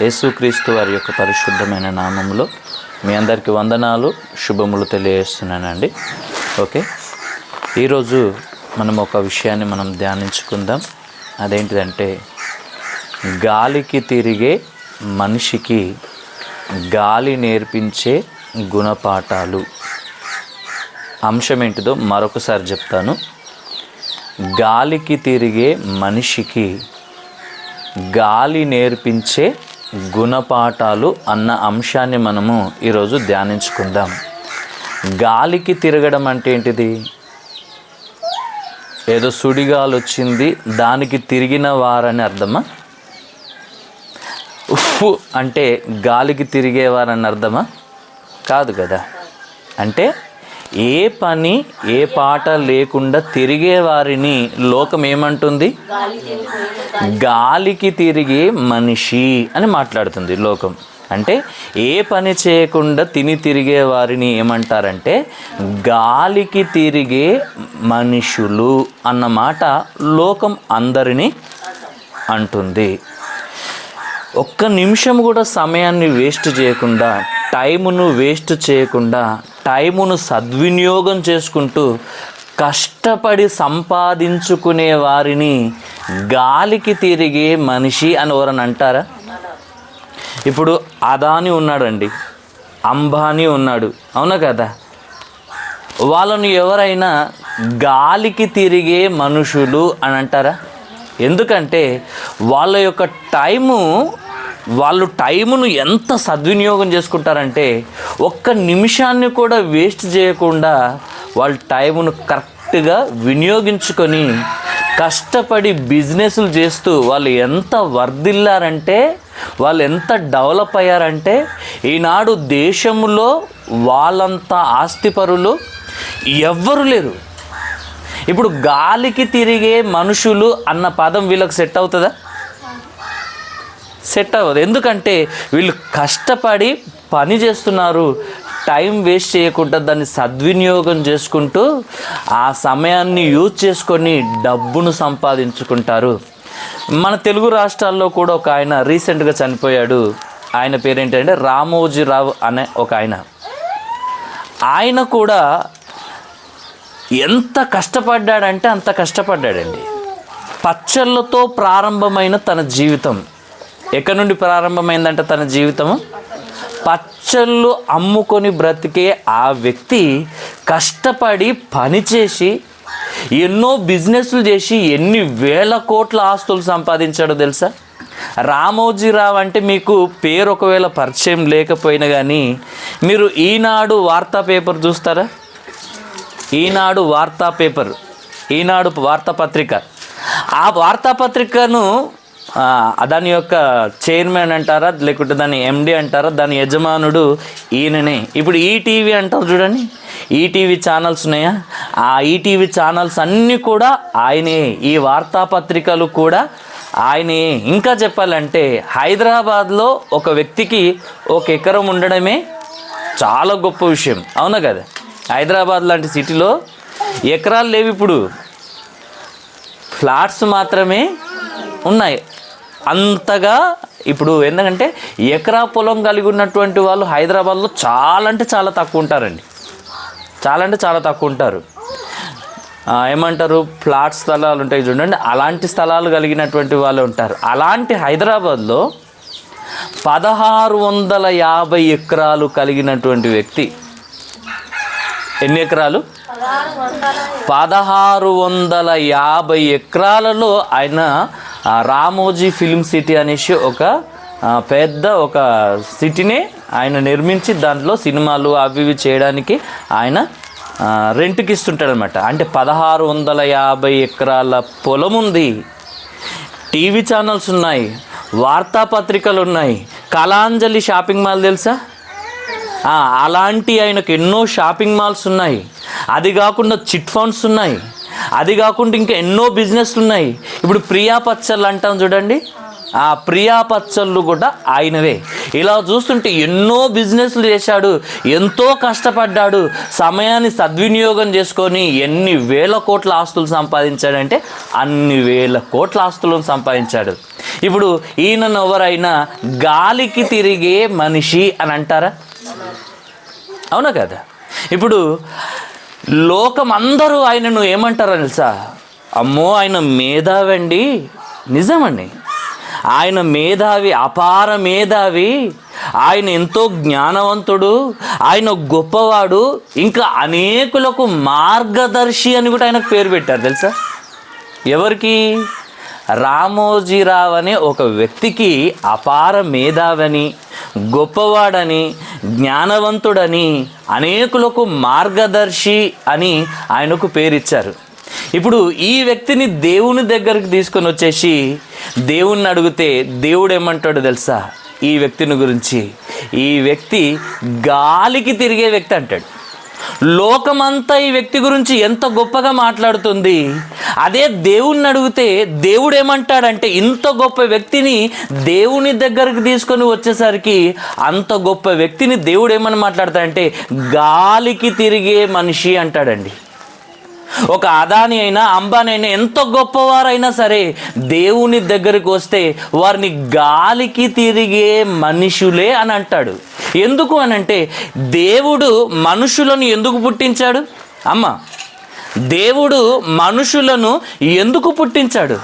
యేసుక్రీస్తు వారి యొక్క పరిశుద్ధమైన నామములో మీ అందరికీ వందనాలు, శుభములు తెలియజేస్తున్నానండి. ఓకే, ఈరోజు మనం ఒక విషయాన్ని మనం ధ్యానించుకుందాం. అదేంటిదంటే, గాలికి తిరిగే మనిషికి గాలి నేర్పించే గుణపాఠాలు. అంశం ఏంటిదో మరొకసారి చెప్తాను. గాలికి తిరిగే మనిషికి గాలి నేర్పించే గుణపాఠాలు అన్న అంశాన్ని మనము ఈరోజు ధ్యానించుకుందాం. గాలికి తిరగడం అంటే ఏంటిది? ఏదో సుడిగాలి వచ్చింది దానికి తిరిగిన వారని అర్థమా? ఉఫ్ అంటే గాలికి తిరిగేవారని అర్థమా? కాదు కదా. అంటే ఏ పని ఏ పాట లేకుండా తిరిగే వారిని లోకం ఏమంటుంది? గాలికి తిరిగే మనిషి అని మాట్లాడుతుంది లోకం. అంటే ఏ పని చేయకుండా తిరిగే వారిని ఏమంటారంటే గాలికి తిరిగే మనుషులు అన్నమాట లోకం అందరినీ అంటుంది. ఒక్క నిమిషం కూడా సమయాన్ని వేస్ట్ చేయకుండా, టైమును వేస్ట్ చేయకుండా, టైమును సద్వినియోగం చేసుకుంటూ కష్టపడి సంపాదించుకునే వారిని గాలికి తిరిగే మనిషి అని ఎవరని అంటారా? ఇప్పుడు అదాని ఉన్నాడండి, అంబానీ ఉన్నాడు, అవునా కదా? వాళ్ళను ఎవరైనా గాలికి తిరిగే మనుషులు అని అంటారా? ఎందుకంటే వాళ్ళ యొక్క వాళ్ళు టైమును ఎంత సద్వినియోగం చేసుకుంటారంటే ఒక్క నిమిషాన్ని కూడా వేస్ట్ చేయకుండా వాళ్ళ టైమును కరెక్ట్గా వినియోగించుకొని కష్టపడి బిజినెస్లు చేస్తూ వాళ్ళు ఎంత వర్ధిల్లారంటే, వాళ్ళు ఎంత డెవలప్ అయ్యారంటే, ఈనాడు దేశంలో వాళ్ళంత ఆస్తిపరులు ఎవ్వరు లేరు. ఇప్పుడు గాలికి తిరిగే మనుషులు అన్న పదం వీళ్ళకి సెట్ అవుతుందా? సెట్ అవ్వదు. ఎందుకంటే వీళ్ళు కష్టపడి పని చేస్తున్నారు, టైం వేస్ట్ చేయకుండా దాన్ని సద్వినియోగం చేసుకుంటూ ఆ సమయాన్ని యూజ్ చేసుకొని డబ్బును సంపాదించుకుంటారు. మన తెలుగు రాష్ట్రాల్లో కూడా ఒక ఆయన రీసెంట్గా చనిపోయాడు. ఆయన పేరేంటంటే రామోజీరావు అనే ఒక ఆయన కూడా ఎంత కష్టపడ్డాడంటే అంత కష్టపడ్డాడండి. పచ్చళ్ళతో ప్రారంభమైన తన జీవితం ఎక్కడి నుండి ప్రారంభమైందంటే తన జీవితము పచ్చళ్ళు అమ్ముకొని బ్రతికే ఆ వ్యక్తి కష్టపడి పనిచేసి ఎన్నో బిజినెస్లు చేసి ఎన్ని వేల కోట్ల ఆస్తులు సంపాదించాడో తెలుసా? రామోజీరావు అంటే మీకు పేరు ఒకవేళ పరిచయం లేకపోయినా కానీ మీరు ఈనాడు వార్తా పేపర్ చూస్తారా? ఈనాడు వార్తాపత్రిక, ఆ వార్తాపత్రికను దాని యొక్క చైర్మన్ అంటారా, లేకుంటే దాని ఎండి అంటారా, దాని యజమానుడు ఈయననే. ఇప్పుడు ఈటీవీ అంటారు చూడండి, ఈటీవీ ఛానల్స్ ఉన్నాయా? ఆ ఈటీవీ ఛానల్స్ అన్నీ కూడా ఆయనే, ఈ వార్తాపత్రికలు కూడా ఆయనే. ఇంకా చెప్పాలంటే హైదరాబాద్లో ఒక వ్యక్తికి 1 ఎకరం ఉండడమే చాలా గొప్ప విషయం, అవునా కదా? హైదరాబాద్ లాంటి సిటీలో ఎకరాలు లేవు, ఇప్పుడు ఫ్లాట్స్ మాత్రమే ఉన్నాయి. అంతగా ఇప్పుడు ఎందుకంటే ఎకరా పొలం కలిగి ఉన్నటువంటి వాళ్ళు హైదరాబాద్లో చాలా అంటే చాలా తక్కువ ఉంటారండి. చాలా అంటే చాలా తక్కువ ఉంటారు. ఏమంటారు, ఫ్లాట్ స్థలాలు ఉంటాయి చూడండి, అలాంటి స్థలాలు కలిగినటువంటి వాళ్ళు ఉంటారు. అలాంటి హైదరాబాద్లో 1650 ఎకరాలు కలిగినటువంటి వ్యక్తి. ఎన్ని ఎకరాలు? 1650 ఎకరాలలో ఆయన రామోజీ ఫిల్మ్ సిటీ అనేసి ఒక పెద్ద ఒక సిటీనే ఆయన నిర్మించి దాంట్లో సినిమాలు అవి ఇవి చేయడానికి ఆయన రెంట్కి ఇస్తుంటాడు అనమాట. అంటే 1650 ఎకరాల పొలం ఉంది, టీవీ ఛానల్స్ ఉన్నాయి, వార్తాపత్రికలు ఉన్నాయి, కళాంజలి షాపింగ్ మాల్ తెలుసా? అలాంటి ఆయనకు ఎన్నో షాపింగ్ మాల్స్ ఉన్నాయి. అది కాకుండా చిట్ ఫండ్స్ ఉన్నాయి. అది కాకుండా ఇంకా ఎన్నో బిజినెస్లు ఉన్నాయి. ఇప్పుడు ప్రియా పచ్చళ్ళు అంటాం చూడండి, ఆ ప్రియాపచ్చళ్ళు కూడా ఆయనవే. ఇలా చూస్తుంటే ఎన్నో బిజినెస్లు చేశాడు, ఎంతో కష్టపడ్డాడు, సమయాన్ని సద్వినియోగం చేసుకొని ఎన్ని వేల కోట్ల ఆస్తులు సంపాదించాడంటే అన్ని వేల కోట్ల ఆస్తులను సంపాదించాడు. ఇప్పుడు ఈయనను ఎవరైనా గాలికి తిరిగే మనిషి అని అంటారా? అవునా కదా? ఇప్పుడు లోకం అందరూ ఆయనను ఏమంటారో తెలుసా? అమ్మో ఆయన మేధావండి. నిజమండి, ఆయన మేధావి, అపార మేధావి, ఆయన ఎంతో జ్ఞానవంతుడు, ఆయన గొప్పవాడు, ఇంకా అనేకులకు మార్గదర్శి అని కూడా ఆయనకు పేరు పెట్టారు తెలుసా? ఎవరికి? రామోజీరావు అనే ఒక వ్యక్తికి అపార మేధావని, గొప్పవాడని, జ్ఞానవంతుడని, అనేకులకు మార్గదర్శి అని ఆయనకు పేరిచ్చారు. ఇప్పుడు ఈ వ్యక్తిని దేవుని దగ్గరికి తీసుకొని వచ్చేసి దేవుణ్ణి అడిగితే దేవుడు ఏమంటాడో తెలుసా ఈ వ్యక్తిని గురించి? ఈ వ్యక్తి గాలికి తిరిగే వ్యక్తి అంటాడు. లోకమంతా ఈ వ్యక్తి గురించి ఎంత గొప్పగా మాట్లాడుతుంది. అదే దేవుణ్ణి అడిగితే దేవుడు ఏమంటాడంటే ఇంత గొప్ప వ్యక్తిని దేవుని దగ్గరికి తీసుకొని వచ్చేసరికి అంత గొప్ప వ్యక్తిని దేవుడు ఏమని మాట్లాడతాడంటే గాలికి తిరిగే మనిషి అంటాడండి. ఒక అదాని అయినా అంబానీ అయినా ఎంత గొప్పవారైనా సరే దేవుని దగ్గరికి వస్తే వారిని గాలికి తిరిగే మనుషులే అని అంటాడు. ఎందుకు అనంటే దేవుడు మనుషులను ఎందుకు పుట్టించాడు? దేవుడు మనుషులను ఎందుకు పుట్టించాడు?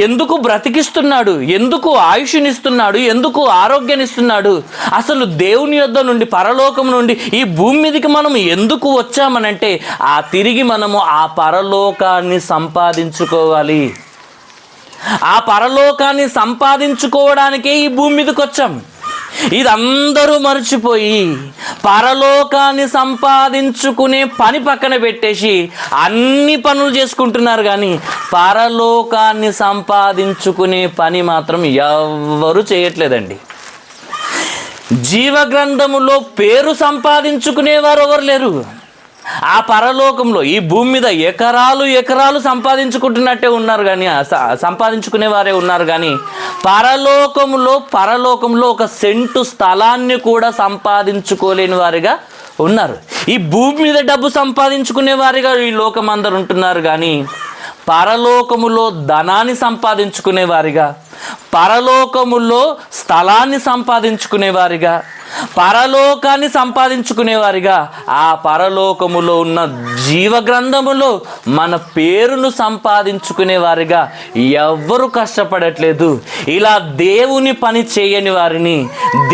ఎందుకు బ్రతికిస్తున్నాడు? ఎందుకు ఆయుష్నిస్తున్నాడు? ఎందుకు ఆరోగ్యాన్నిస్తున్నాడు? అసలు దేవుని యొద్ద నుండి, పరలోకం నుండి ఈ భూమి మీదకి మనం ఎందుకు వచ్చామనంటే తిరిగి మనము ఆ పరలోకాన్ని సంపాదించుకోవాలి. ఆ పరలోకాన్ని సంపాదించుకోవడానికే ఈ భూమి మీదకి వచ్చాం. ఇది అందరూ మర్చిపోయి పరలోకాన్ని సంపాదించుకునే పని పక్కన పెట్టేసి అన్ని పనులు చేసుకుంటున్నారు, కానీ పరలోకాన్ని సంపాదించుకునే పని మాత్రం ఎవరు చేయట్లేదండి. జీవగ్రంథములో పేరు సంపాదించుకునేవారు ఎవరు లేరు. ఆ పరలోకంలో ఈ భూమి మీద ఎకరాలు ఎకరాలు సంపాదించుకుంటున్నట్టే ఉన్నారు, కానీ సంపాదించుకునే వారే ఉన్నారు, కానీ పరలోకంలో ఒక సెంటు స్థలాన్ని కూడా సంపాదించుకోలేని వారిగా ఉన్నారు. ఈ భూమి మీద డబ్బు సంపాదించుకునే వారిగా ఈ లోకం అందరు ఉంటున్నారు, కానీ పరలోకములో ధనాన్ని సంపాదించుకునే వారిగా, పరలోకములో స్థలాన్ని సంపాదించుకునేవారిగా, పరలోకాన్ని సంపాదించుకునేవారిగా, ఆ పరలోకములో ఉన్న జీవగ్రంథములో మన పేరును సంపాదించుకునేవారిగా ఎవ్వరు కష్టపడట్లేదు. ఇలా దేవుని పని చేయని వారిని,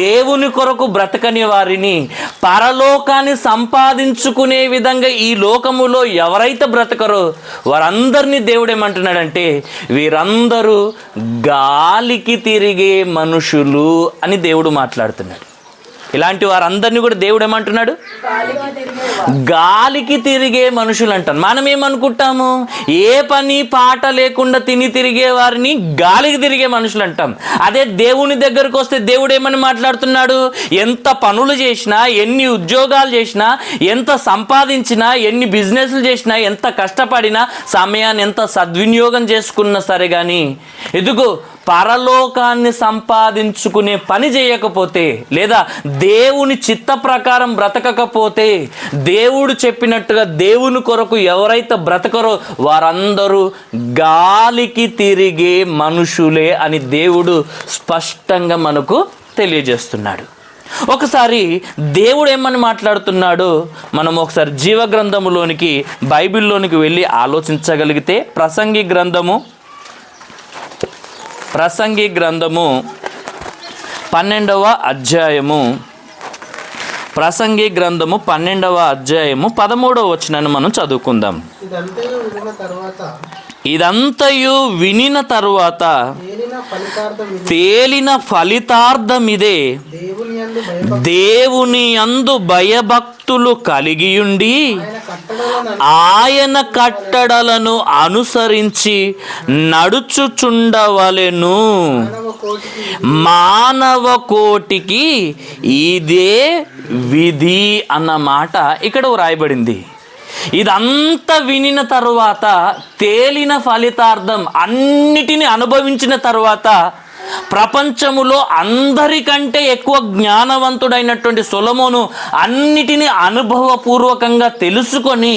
దేవుని కొరకు బ్రతకని వారిని, పరలోకాన్ని సంపాదించుకునే విధంగా ఈ లోకములో ఎవరైతే బ్రతకరో వారందరినీ దేవుడు ఏమంటున్నాడంటే వీరందరూ గాలికి తిరిగే మనుషులు అని దేవుడు మాట్లాడుతున్నాడు. ఇలాంటి వారందరినీ కూడా దేవుడు ఏమంటున్నాడు? గాలికి తిరిగే మనుషులు అంటాను. మనం ఏమనుకుంటాము? ఏ పని పాట లేకుండా తిని తిరిగే వారిని గాలికి తిరిగే మనుషులు అంటాం. అదే దేవుని దగ్గరకు వస్తే దేవుడు ఏమని మాట్లాడుతున్నాడు? ఎంత పనులు చేసినా, ఎన్ని ఉద్యోగాలు చేసినా, ఎంత సంపాదించినా, ఎన్ని బిజినెస్లు చేసినా, ఎంత కష్టపడినా, సమయాన్ని ఎంత సద్వినియోగం చేసుకున్నా సరే కానీ ఎదుగు పరలోకాన్ని సంపాదించుకునే పని చేయకపోతే, లేదా దేవుని చిత్త ప్రకారం బ్రతకకపోతే, దేవుడు చెప్పినట్టుగా దేవుని కొరకు ఎవరైతే బ్రతకరో వారందరూ గాలికి తిరిగే మనుషులే అని దేవుడు స్పష్టంగా మనకు తెలియజేస్తున్నాడు. ఒకసారి దేవుడు ఏమని మాట్లాడుతున్నాడో మనం ఒకసారి జీవగ్రంథములోనికి, బైబిల్లోనికి వెళ్ళి ఆలోచించగలిగితే ప్రసంగి గ్రంథము 12వ అధ్యాయము, ప్రసంగి గ్రంథము 12వ అధ్యాయము 13వ వచనాన్ని మనం చదువుకుందాం. ఇదంతయు వినిన తరువాత తేలిన ఫలితార్థమిదే, దేవుని యందు భయభక్తులు కలిగియుండి ఆయన కట్టడలను అనుసరించి నడుచుచుండవలెను. మానవ కోటికి ఇదే విధి అన్న మాట ఇక్కడ వ్రాయబడింది. ఇదంతా వినిన తరువాత తేలిన ఫలితార్థం, అన్నిటిని అనుభవించిన తరువాత ప్రపంచములో అందరికంటే ఎక్కువ జ్ఞానవంతుడైనటువంటి సొలొమోను అన్నిటినీ అనుభవపూర్వకంగా తెలుసుకొని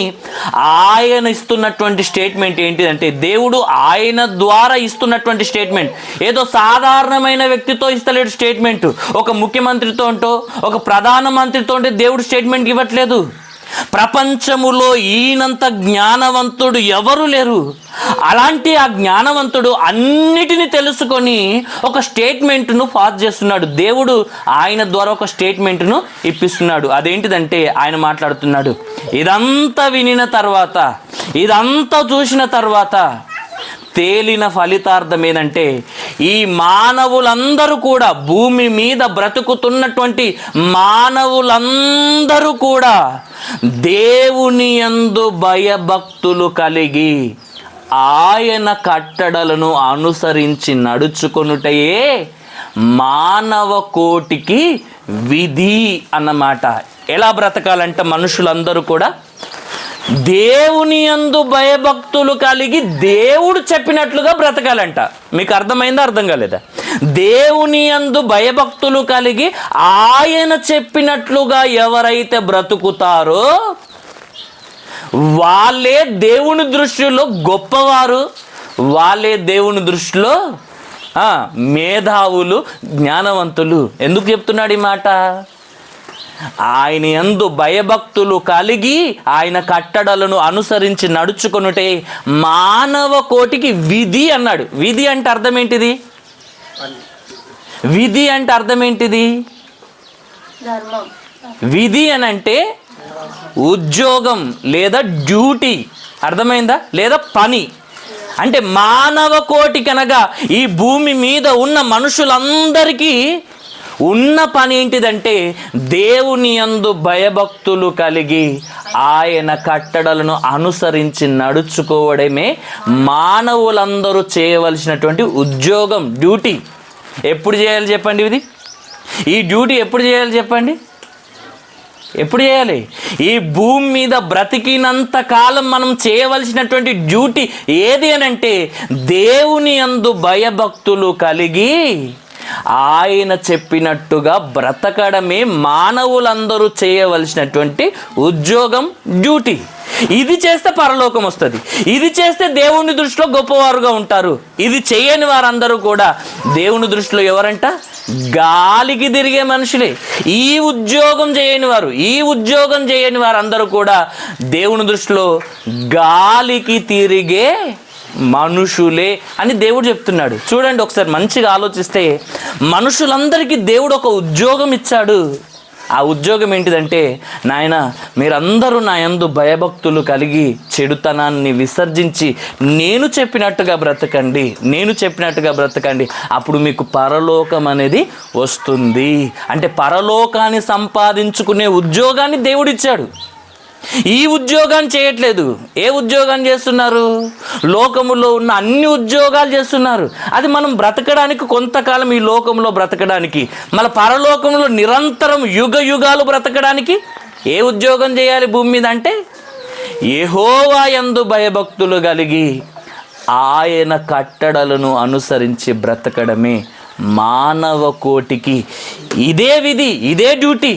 ఆయన ఇస్తున్నటువంటి స్టేట్మెంట్ ఏంటిదంటే, దేవుడు ఆయన ద్వారా ఇస్తున్నటువంటి స్టేట్మెంట్. ఏదో సాధారణమైన వ్యక్తితో ఇస్తలేడు స్టేట్మెంట్. ఒక ముఖ్యమంత్రితో ఉంటో, ఒక ప్రధానమంత్రితో ఉంటే దేవుడు స్టేట్మెంట్ ఇవ్వట్లేదు. ప్రపంచములో ఈయనంత జ్ఞానవంతుడు ఎవరు లేరు. అలాంటి ఆ జ్ఞానవంతుడు అన్నిటినీ తెలుసుకొని ఒక స్టేట్మెంట్ను పాస్ చేస్తున్నాడు. దేవుడు ఆయన ద్వారా ఒక స్టేట్మెంట్ను ఇప్పిస్తున్నాడు. అదేంటిదంటే, ఆయన మాట్లాడుతున్నాడు, ఇదంతా వినిన తర్వాత, ఇదంతా చూసిన తర్వాత తేలిన ఫలితార్థం ఏదంటే, ఈ మానవులందరూ కూడా, భూమి మీద బ్రతుకుతున్నటువంటి మానవులందరూ కూడా దేవుని యందు భయభక్తులు కలిగి ఆయన కట్టడలను అనుసరించి నడుచుకొనుటయే మానవ కోటికి విధి అన్నమాట. ఎలా బ్రతకాలంట మనుషులందరూ కూడా? దేవుని యందు భయభక్తులు కలిగి దేవుడు చెప్పినట్లుగా బ్రతకాలంట. మీకు అర్థమైందా, అర్థం కాలేదా? దేవుని యందు భయభక్తులు కలిగి ఆయన చెప్పినట్లుగా ఎవరైతే బ్రతుకుతారో వాళ్ళే దేవుని దృష్టిలో గొప్పవారు, వాళ్ళే దేవుని దృష్టిలో మేధావులు, జ్ఞానవంతులు. ఎందుకు చెప్తున్నాడు ఈ మాట? ఆయన యందు భయభక్తులు కలిగి ఆయన కట్టడలను అనుసరించి నడుచుకొనుటే మానవ కోటికి విధి అన్నాడు. విధి అంటే అర్థం ఏంటిది? విధి అంటే అర్థం ఏంటిది? విధి అని అంటే ఉద్యోగం లేదా డ్యూటీ, అర్థమైందా? లేదా పని. అంటే మానవ కోటి కనుక ఈ భూమి మీద ఉన్న మనుషులందరికీ ఉన్న పని ఏంటిదంటే, దేవుని యందు భయభక్తులు కలిగి ఆయన కట్టడలను అనుసరించి నడుచుకోవడమే మానవులందరూ చేయవలసినటువంటి ఉద్యోగం, డ్యూటీ. ఎప్పుడు చేయాలి చెప్పండి? ఈ డ్యూటీ ఎప్పుడు చేయాలి చెప్పండి? ఎప్పుడు చేయాలి? ఈ భూమి మీద బ్రతికినంత కాలం మనం చేయవలసినటువంటి డ్యూటీ ఏది అని అంటే, దేవుని యందు భయభక్తులు కలిగి ఆయన చెప్పినట్టుగా బ్రతకడమే మానవులందరూ చేయవలసినటువంటి ఉద్యోగం, డ్యూటీ. ఇది చేస్తే పరలోకం వస్తుంది. ఇది చేస్తే దేవుని దృష్టిలో గొప్పవారుగా ఉంటారు. ఇది చేయని వారందరూ కూడా దేవుని దృష్టిలో ఎవరంట? గాలికి తిరిగే మనుషులే. ఈ ఉద్యోగం చేయని వారందరూ కూడా దేవుని దృష్టిలో గాలికి తిరిగే మనుషులే అని దేవుడు చెప్తున్నాడు. చూడండి, ఒకసారి మంచిగా ఆలోచిస్తే మనుషులందరికీ దేవుడు ఒక ఉద్యోగం ఇచ్చాడు. ఆ ఉద్యోగం ఏంటిదంటే, నాయన మీరందరూ నా యందు భయభక్తులు కలిగి చెడుతనాన్ని విసర్జించి నేను చెప్పినట్టుగా బ్రతకండి, అప్పుడు మీకు పరలోకం అనేది వస్తుంది. అంటే పరలోకాన్ని సంపాదించుకునే ఉద్యోగాన్ని దేవుడిచ్చాడు. ఈ ఉద్యోగాన్ని చేయట్లేదు. ఏ ఉద్యోగాన్ని చేస్తున్నారు? లోకములో ఉన్న అన్ని ఉద్యోగాలు చేస్తున్నారు. అది మనం బ్రతకడానికి, కొంతకాలం ఈ లోకంలో బ్రతకడానికి, మన పరలోకంలో నిరంతరం యుగ యుగాలు బ్రతకడానికి ఏ ఉద్యోగం చేయాలి భూమి మీద అంటే, యెహోవా యందు భయభక్తులు కలిగి ఆయన కట్టడలను అనుసరించి బ్రతకడమే మానవ కోటికి ఇదే విధి, ఇదే డ్యూటీ.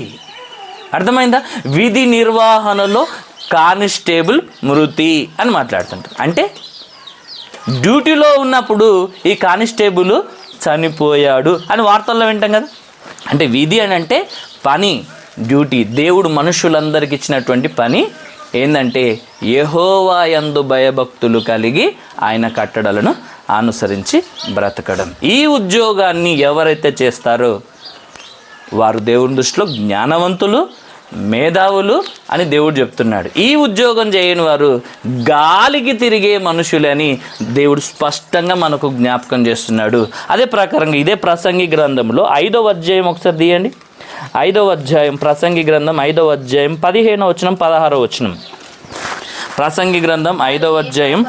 అర్థమైందా? విధి నిర్వహణలో కానిస్టేబుల్ మృతి అని మాట్లాడుతుంటారు. అంటే డ్యూటీలో ఉన్నప్పుడు ఈ కానిస్టేబుల్ చనిపోయాడు అని వార్తల్లో వింటాం కదా. అంటే విధి అని అంటే పని, డ్యూటీ. దేవుడు మనుషులందరికి ఇచ్చినటువంటి పని ఏంటంటే, యెహోవా యందు భయభక్తులు కలిగి ఆయన కట్టడలను అనుసరించి బ్రతకడం. ఈ ఉద్యోగాన్ని ఎవరైతే చేస్తారో వారు దేవుని దృష్టిలో జ్ఞానవంతులు, మేధావులు అని దేవుడు చెప్తున్నాడు. ఈ ఉద్యోగం చేయని వారు గాలికి తిరిగే మనుషులని దేవుడు స్పష్టంగా మనకు జ్ఞాపకం చేస్తున్నాడు. అదే ప్రకారంగా ఇదే ప్రసంగి గ్రంథంలో 5వ అధ్యాయం ఒకసారి తీయండి. 5వ అధ్యాయం, ప్రసంగి గ్రంథం 5వ అధ్యాయం 15వ వచనం 16వ వచనం. ప్రసంగి గ్రంథం 5వ అధ్యాయం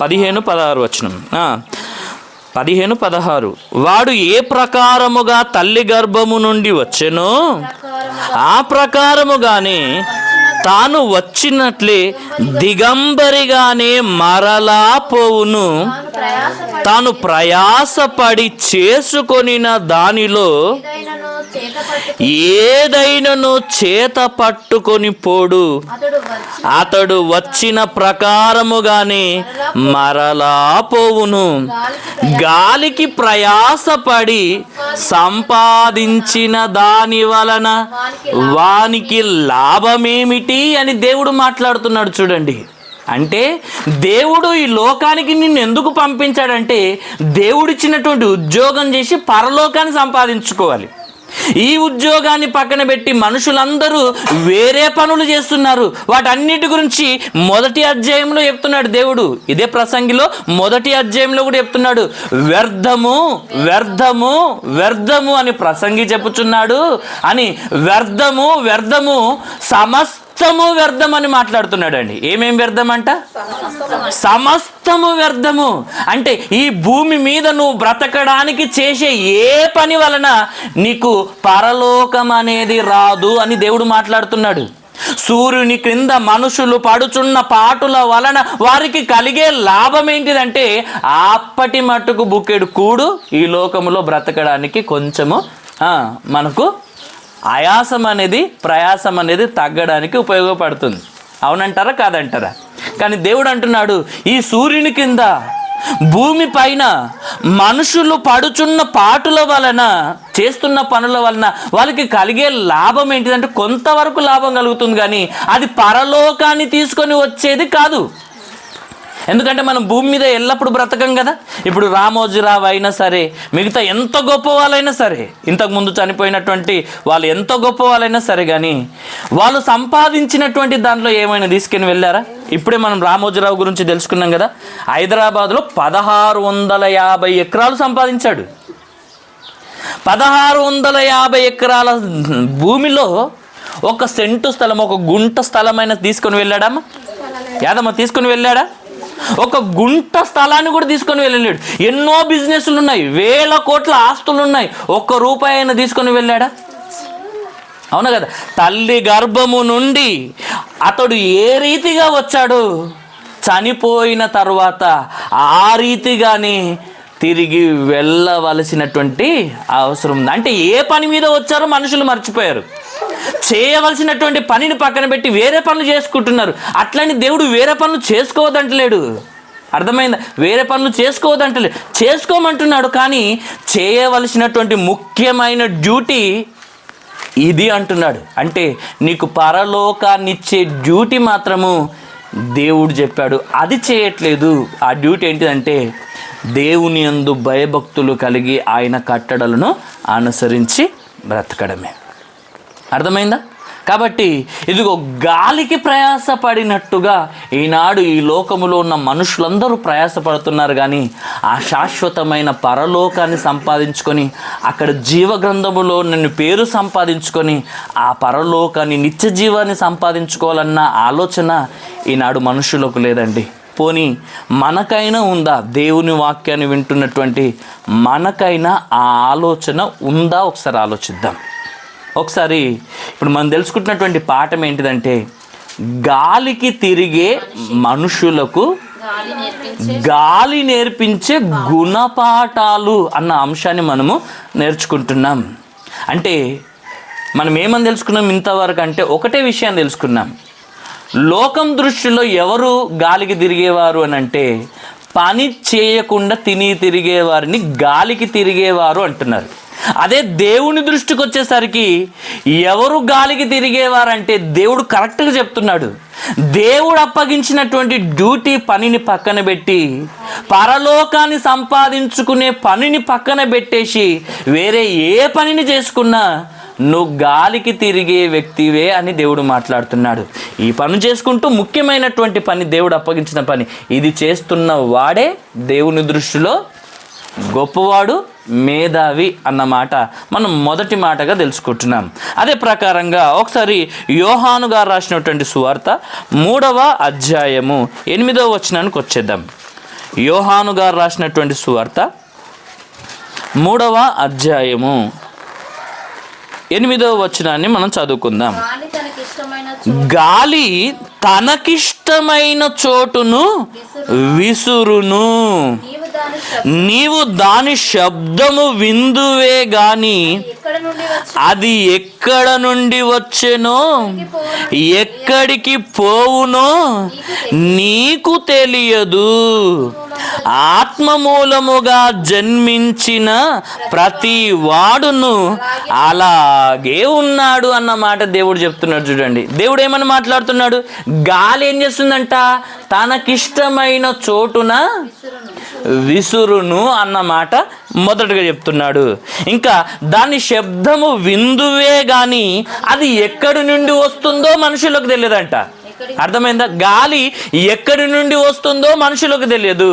15-16 వచనం. 15-16. వాడు ఏ ప్రకారముగా తల్లి గర్భము నుండి వచ్చెనో ఆ ప్రకారముగానే తాను వచ్చినట్లే దిగంబరిగానే మరలా పోవును. తాను ప్రయాసపడి చేసుకొనిన దానిలో ఏదైనను చేత పట్టుకొని పోడు. అతడు వచ్చిన ప్రకారముగానే మరలా పోవును. గాలికి ప్రయాసపడి సంపాదించిన దాని వలన వానికి లాభమేమిటి అని దేవుడు మాట్లాడుతున్నాడు. చూడండి, అంటే దేవుడు ఈ లోకానికి నిన్ను ఎందుకు పంపించాడంటే దేవుడిచ్చినటువంటి ఉద్యోగం చేసి పరలోకాన్ని సంపాదించుకోవాలి. ఈ ఉద్యోగాన్ని పక్కన పెట్టి మనుషులందరూ వేరే పనులు చేస్తున్నారు. వాటన్నిటి గురించి మొదటి అధ్యాయంలో చెప్తున్నాడు దేవుడు. ఇదే ప్రసంగిలో మొదటి అధ్యాయంలో కూడా చెప్తున్నాడు. వ్యర్థము వ్యర్థము వ్యర్థము అని ప్రసంగి చెప్పుచున్నాడు అని వ్యర్థము వ్యర్థము సమస్తము వ్యర్థం అని మాట్లాడుతున్నాడు అండి. ఏమేం వ్యర్థం అంట? సమస్తము వ్యర్థము. అంటే ఈ భూమి మీద నువ్వు బ్రతకడానికి చేసే ఏ పని వలన నీకు పరలోకం అనేది రాదు అని దేవుడు మాట్లాడుతున్నాడు. సూర్యుని క్రింద మనుషులు పడుచున్న పాటుల వలన వారికి కలిగే లాభం ఏంటిదంటే అప్పటి మట్టుకు బుక్కెడు కూడు ఈ లోకములో బ్రతకడానికి కొంచెము మనకు ఆయాసం అనేది ప్రయాసం అనేది తగ్గడానికి ఉపయోగపడుతుంది. అవునంటారా కాదంటారా? కానీ దేవుడు అంటున్నాడు, ఈ సూర్యుని కింద భూమి పైన మనుషులు పడుచున్న పాటుల వలన చేస్తున్న పనుల వలన వాళ్ళకి కలిగే లాభం ఏంటిదంటే కొంతవరకు లాభం కలుగుతుంది, కానీ అది పరలోకాన్ని తీసుకొని వచ్చేది కాదు. ఎందుకంటే మనం భూమి మీద ఎల్లప్పుడు బ్రతకం కదా. ఇప్పుడు రామోజీరావు అయినా సరే, మిగతా ఎంత గొప్ప వాళ్ళైనా సరే, ఇంతకుముందు చనిపోయినటువంటి వాళ్ళు ఎంత గొప్ప వాళ్ళైనా సరే, కానీ వాళ్ళు సంపాదించినటువంటి దాంట్లో ఏమైనా తీసుకుని వెళ్ళారా? ఇప్పుడే మనం రామోజీరావు గురించి తెలుసుకున్నాం కదా. హైదరాబాద్లో 1650 ఎకరాలు సంపాదించాడు. 1650 ఎకరాల భూమిలో 1 సెంటు స్థలం, 1 గుంట స్థలమైనా తీసుకొని వెళ్ళాడమ్మా? యాదమ్మ తీసుకొని వెళ్ళాడా? 1 గుంట స్థలాన్ని కూడా తీసుకొని వెళ్ళలేడు. ఎన్నో బిజినెస్లు ఉన్నాయి, వేల కోట్ల ఆస్తులు ఉన్నాయి, 1 రూపాయి అయినా తీసుకొని వెళ్ళాడా? అవునా కదా. తల్లి గర్భము నుండి అతడు ఏ రీతిగా వచ్చాడు, చనిపోయిన తర్వాత ఆ రీతిగానే తిరిగి వెళ్ళవలసినటువంటి అవసరం ఉంది. అంటే ఏ పని మీద వచ్చారో మనుషులు మర్చిపోయారు. చేయవలసినటువంటి పనిని పక్కన పెట్టి వేరే పనులు చేసుకుంటున్నారు. అట్లని దేవుడు వేరే పనులు చేసుకోవద్దంటలేడు. అర్థమైందా? వేరే పనులు చేసుకోవద్దంటలేడు, చేసుకోమంటున్నాడు. కానీ చేయవలసినటువంటి ముఖ్యమైన డ్యూటీ ఇది అంటున్నాడు. అంటే నీకు పరలోకాన్ని ఇచ్చే డ్యూటీ మాత్రము దేవుడు చెప్పాడు, అది చేయట్లేదు. ఆ డ్యూటీ ఏంటిదంటే దేవుని యందు భయభక్తులు కలిగి ఆయన కట్టడలను అనుసరించి బ్రతకడమే. అర్థమైందా? కాబట్టి ఇదిగో గాలికి ప్రయాసపడినట్టుగా ఈనాడు ఈ లోకములో ఉన్న మనుషులందరూ ప్రయాసపడుతున్నారు. కానీ ఆ శాశ్వతమైన పరలోకాన్ని సంపాదించుకొని అక్కడ జీవగ్రంథములో నన్ను పేరు సంపాదించుకొని ఆ పరలోకాన్ని నిత్య జీవాన్ని సంపాదించుకోవాలన్న ఆలోచన ఈనాడు మనుషులకు లేదండి. పోనీ మనకైనా ఉందా? దేవుని వాక్యాన్ని వింటున్నటువంటి మనకైనా ఆ ఆలోచన ఉందా? ఒకసారి ఆలోచిద్దాం. ఒకసారి ఇప్పుడు మనం తెలుసుకుంటున్నటువంటి పాఠం ఏంటిదంటే గాలికి తిరిగే మనుషులకు గాలి నేర్పించే గుణపాఠాలు అన్న అంశాన్ని మనము నేర్చుకుంటున్నాం. అంటే మనం ఏమని తెలుసుకున్నాం ఇంతవరకు అంటే ఒకటే విషయాన్ని తెలుసుకున్నాం. లోకం దృష్టిలో ఎవరు గాలికి తిరిగేవారు అని అంటే పని చేయకుండా తిరిగేవారిని గాలికి తిరిగేవారు అంటున్నారు. అదే దేవుని దృష్టికి వచ్చేసరికి ఎవరు గాలికి తిరిగేవారంటే దేవుడు కరెక్ట్గా చెప్తున్నాడు. దేవుడు అప్పగించినటువంటి డ్యూటీ పనిని పక్కన పెట్టి పరలోకాన్ని సంపాదించుకునే పనిని పక్కన పెట్టేసి వేరే ఏ పనిని చేసుకున్నా నువ్వు గాలికి తిరిగే వ్యక్తివే అని దేవుడు మాట్లాడుతున్నాడు. ఈ పని చేసుకుంటూ ముఖ్యమైనటువంటి పని, దేవుడు అప్పగించిన పని, ఇది చేస్తున్న వాడే దేవుని దృష్టిలో గొప్పవాడు, మేధావి అన్నమాట మనం మొదటి మాటగా తెలుసుకుంటున్నాం. అదే ప్రకారంగా ఒకసారి యోహాను గారు రాసినటువంటి సువార్త 3వ అధ్యాయము 8వ వచనానికి వచ్చేద్దాం. యోహాను గారు రాసినటువంటి సువార్త 3వ అధ్యాయము 8వ వచనాన్ని మనం చదువుకుందాం. గాలి తనకిష్టమైన చోటును విసురును. నీవు దాని శబ్దము విందువే గాని అది ఎక్కడ నుండి వచ్చెనో ఎక్కడికి పోవునో నీకు తెలియదు. ఆత్మ మూలముగా జన్మించిన ప్రతి వాడును అలాగే ఉన్నాడు అన్నమాట దేవుడు చెప్తున్నాడు. చూడండి, దేవుడు ఏమని మాట్లాడుతున్నాడు? గాలి ఏం చేస్తుందంట? తనకిష్టమైన చోటున విసురును అన్నమాట మొదటగా చెప్తున్నాడు. ఇంకా దాని శబ్దము విందువే గాని అది ఎక్కడి నుండి వస్తుందో మనుషులకు తెలియదంట. అర్థమైందా? గాలి ఎక్కడి నుండి వస్తుందో మనుషులకు తెలియదు,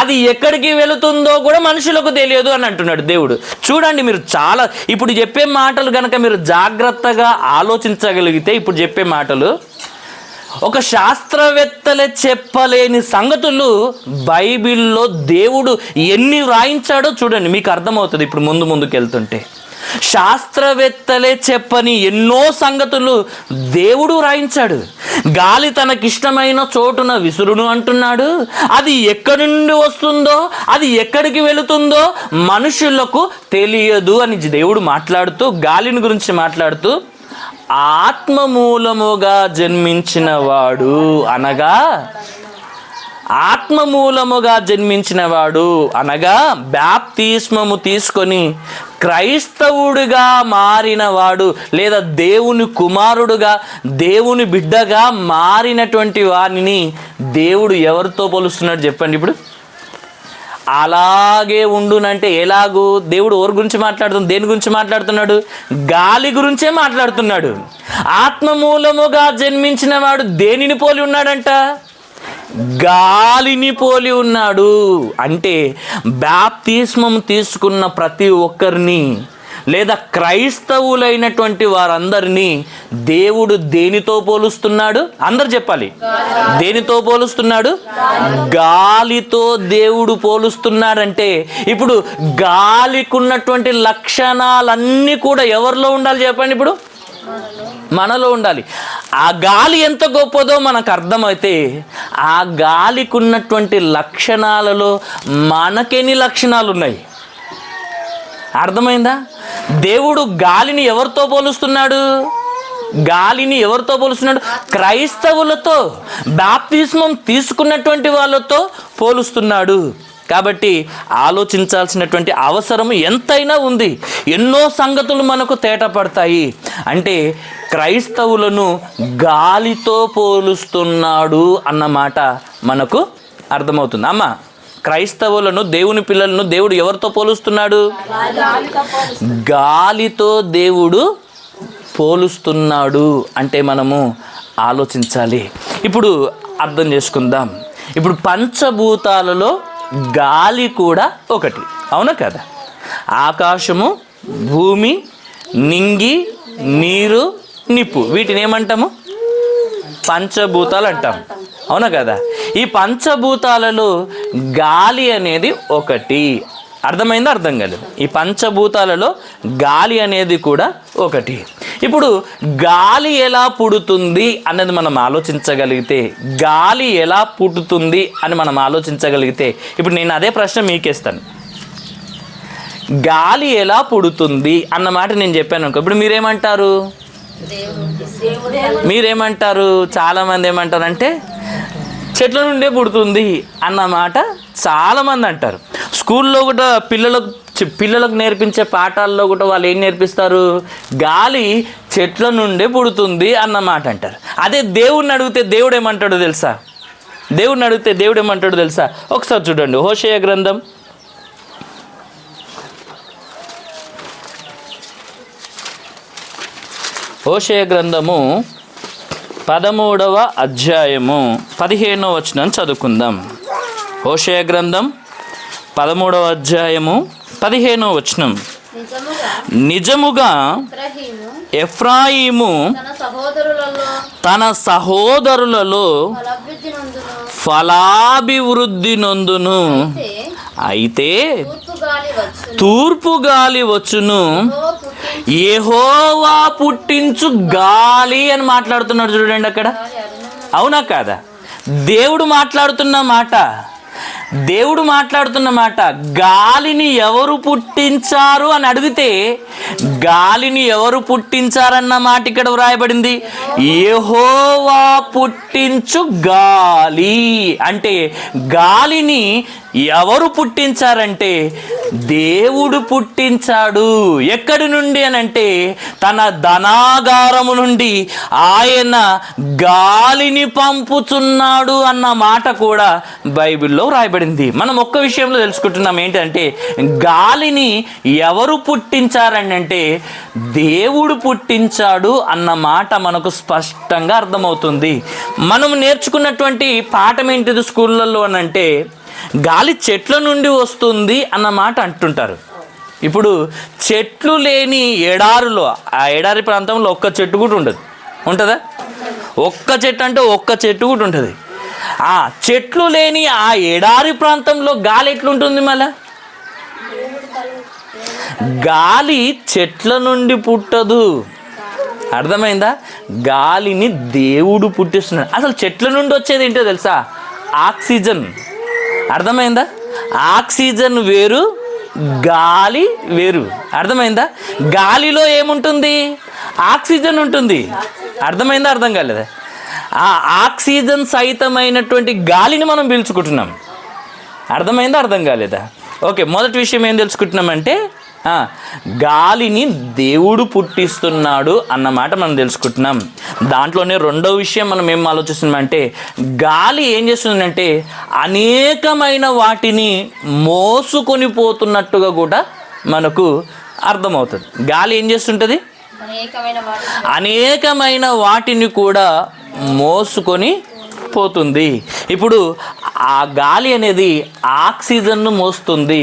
అది ఎక్కడికి వెళుతుందో కూడా మనుషులకు తెలియదు అని అంటున్నాడు దేవుడు. చూడండి, మీరు చాలా ఇప్పుడు చెప్పే మాటలు కనుక మీరు జాగ్రత్తగా ఆలోచించగలిగితే, ఇప్పుడు చెప్పే మాటలు ఒక శాస్త్రవేత్తలే చెప్పలేని సంగతులు బైబిల్లో దేవుడు ఎన్ని రాయించాడో చూడండి, మీకు అర్థమవుతుంది. ఇప్పుడు ముందుకు వెళ్తుంటే శాస్త్రవేత్తలే చెప్పని ఎన్నో సంగతులు దేవుడు రాయించాడు. గాలి తనకిష్టమైన చోటున విసురును అంటున్నాడు. అది ఎక్కడి నుండి వస్తుందో, అది ఎక్కడికి వెళుతుందో మనుషులకు తెలియదు అని దేవుడు మాట్లాడుతూ, గాలిని గురించి మాట్లాడుతూ, ఆత్మ మూలముగా జన్మించిన వాడు అనగా ఆత్మ మూలముగా జన్మించిన వాడు అనగా బాప్తిస్మము తీసుకొని క్రైస్తవుడిగా మారినవాడు, లేదా దేవుని కుమారుడుగా, దేవుని బిడ్డగా మారినటువంటి వారిని దేవుడు ఎవరితో పోలుస్తున్నాడు చెప్పండి? ఇప్పుడు అలాగే ఉండునంటే ఎలాగూ? దేవుడు ఎవరి గురించి మాట్లాడుతున్నాడు? దేని గురించి మాట్లాడుతున్నాడు? గాలి గురించే మాట్లాడుతున్నాడు. ఆత్మ మూలముగా జన్మించిన వాడు దేనిని పోలి ఉన్నాడంట? గాలిని పోలి ఉన్నాడు. అంటే బాప్తిస్మం తీసుకున్న ప్రతి ఒక్కరిని, లేదా క్రైస్తవులైనటువంటి వారందరినీ దేవుడు దేనితో పోలుస్తున్నాడు? అందరు చెప్పాలి. దేనితో పోలుస్తున్నాడు? గాలితో దేవుడు పోలుస్తున్నాడంటే ఇప్పుడు గాలికి ఉన్నటువంటి లక్షణాలన్నీ కూడా ఎవరిలో ఉండాలి చెప్పండి? ఇప్పుడు మనలో ఉండాలి. ఆ గాలి ఎంత గొప్పదో మనకు అర్థమైతే, ఆ గాలికి ఉన్నటువంటి లక్షణాలలో మనకెన్ని లక్షణాలు ఉన్నాయి? అర్థమైందా? దేవుడు గాలిని ఎవరితో పోలుస్తున్నాడు? గాలిని ఎవరితో పోలుస్తున్నాడు? క్రైస్తవులతో, బాప్తిస్మం తీసుకున్నటువంటి వాళ్ళతో పోలుస్తున్నాడు. కాబట్టి ఆలోచించాల్సినటువంటి అవసరం ఎంతైనా ఉంది. ఎన్నో సంగతులు మనకు తేటపడతాయి. అంటే క్రైస్తవులను గాలితో పోలుస్తున్నాడు అన్నమాట మనకు అర్థమవుతుంది. అమ్మ, క్రైస్తవులను, దేవుని పిల్లలను దేవుడు ఎవరితో పోలుస్తున్నాడు? గాలితో దేవుడు పోలుస్తున్నాడు అంటే మనము ఆలోచించాలి. ఇప్పుడు అర్థం చేసుకుందాం. ఇప్పుడు పంచభూతాలలో గాలి కూడా ఒకటి, అవునా కదా? ఆకాశము, భూమి, నింగి, నీరు, నిప్పు, వీటిని ఏమంటాము? పంచభూతాలు అంటాం, అవునా కదా? ఈ పంచభూతాలలో గాలి అనేది ఒకటి. అర్థమైందా? అర్థం కాలేదు. ఈ పంచభూతాలలో గాలి అనేది కూడా ఒకటి. ఇప్పుడు గాలి ఎలా పుడుతుంది అన్నది మనం ఆలోచించగలిగితే, గాలి ఎలా పుట్టుతుంది అని మనం ఆలోచించగలిగితే, ఇప్పుడు నేను అదే ప్రశ్న మీకేస్తాను. గాలి ఎలా పుడుతుంది అన్నమాట నేను చెప్పాను అనుకో, ఇప్పుడు మీరేమంటారు? చాలామంది ఏమంటారంటే చెట్ల నుండే పుడుతుంది అన్నమాట చాలామంది అంటారు. స్కూల్లో కూడా పిల్లలకు నేర్పించే పాఠాల్లో కూడా వాళ్ళు ఏం నేర్పిస్తారు? గాలి చెట్ల నుండే పుడుతుంది అన్నమాట అంటారు. అదే దేవుడిని అడిగితే దేవుడు ఏమంటాడో తెలుసా? ఒకసారి చూడండి, హోషేయ గ్రంథం 13వ అధ్యాయము 15వ వచనం చదువుకుందాం. హోషేయ గ్రంథం 13వ అధ్యాయము 15వ వచనం. నిజముగా ఎఫ్రాయిము తన సహోదరులలో ఫలాభివృద్ధి నొందును, అయితే తూర్పు గాలి వచ్చును, యెహోవా పుట్టించు గాలి అని మాట్లాడుతున్నాడు చూడండి అక్కడ. అవునా కాదా? దేవుడు మాట్లాడుతున్న మాట గాలిని ఎవరు పుట్టించారు అని అడిగితే గాలిని ఎవరు పుట్టించారన్న మాట ఇక్కడ వ్రాయబడింది. యెహోవా పుట్టించు గాలి అంటే గాలిని ఎవరు పుట్టించారంటే దేవుడు పుట్టించాడు. ఎక్కడి నుండి అని అంటే తన ధనాగారము నుండి ఆయన గాలిని పంపుచున్నాడు అన్న మాట కూడా బైబిల్లో రాయబడింది. మనం ఒక్క విషయంలో తెలుసుకుంటున్నాం ఏంటంటే గాలిని ఎవరు పుట్టించారని అంటే దేవుడు పుట్టించాడు అన్న మాట మనకు స్పష్టంగా అర్థమవుతుంది. మనం నేర్చుకున్నటువంటి పాఠం ఏంటిది స్కూళ్ళల్లో అని అంటే గాలి చెట్ల నుండి వస్తుంది అన్న మాట అంటుంటారు. ఇప్పుడు చెట్లు లేని ఎడారిలో, ఆ ఎడారి ప్రాంతంలో ఒక్క చెట్టు కూడా ఉండదు. ఉంటుందా? ఒక్క చెట్టు అంటే ఒక్క చెట్టు కూడా ఉంటుంది. ఆ చెట్లు లేని ఆ ఎడారి ప్రాంతంలో గాలి ఎట్లుంటుంది? మళ్ళా గాలి చెట్ల నుండి పుట్టదు. అర్థమైందా? గాలిని దేవుడు పుట్టిస్తున్నాడు. అసలు చెట్ల నుండి వచ్చేది ఏంటో తెలుసా? ఆక్సిజన్. అర్థమైందా? ఆక్సిజన్ వేరు, గాలి వేరు. అర్థమైందా? గాలిలో ఏముంటుంది? ఆక్సిజన్ ఉంటుంది. అర్థమైందా? అర్థం కాలేదా? ఆ ఆక్సిజన్ సహితమైనటువంటి గాలిని మనం పీల్చుకుంటున్నాం. అర్థమైందా? అర్థం కాలేదా? ఓకే, మొదటి విషయం ఏం తెలుసుకుంటున్నామంటే గాలిని దేవుడు పుట్టిస్తున్నాడు అన్నమాట మనం తెలుసుకుంటున్నాం. దాంట్లోనే రెండో విషయం మనం ఏం ఆలోచిస్తున్నామంటే గాలి ఏం చేస్తుందంటే అనేకమైన వాటిని మోసుకొని పోతున్నట్టుగా కూడా మనకు అర్థమవుతుంది. గాలి ఏం చేస్తుంటుంది? అనేకమైన వాటిని కూడా మోసుకొని పోతుంది. ఇప్పుడు ఆ గాలి అనేది ఆక్సిజన్ను మోస్తుంది,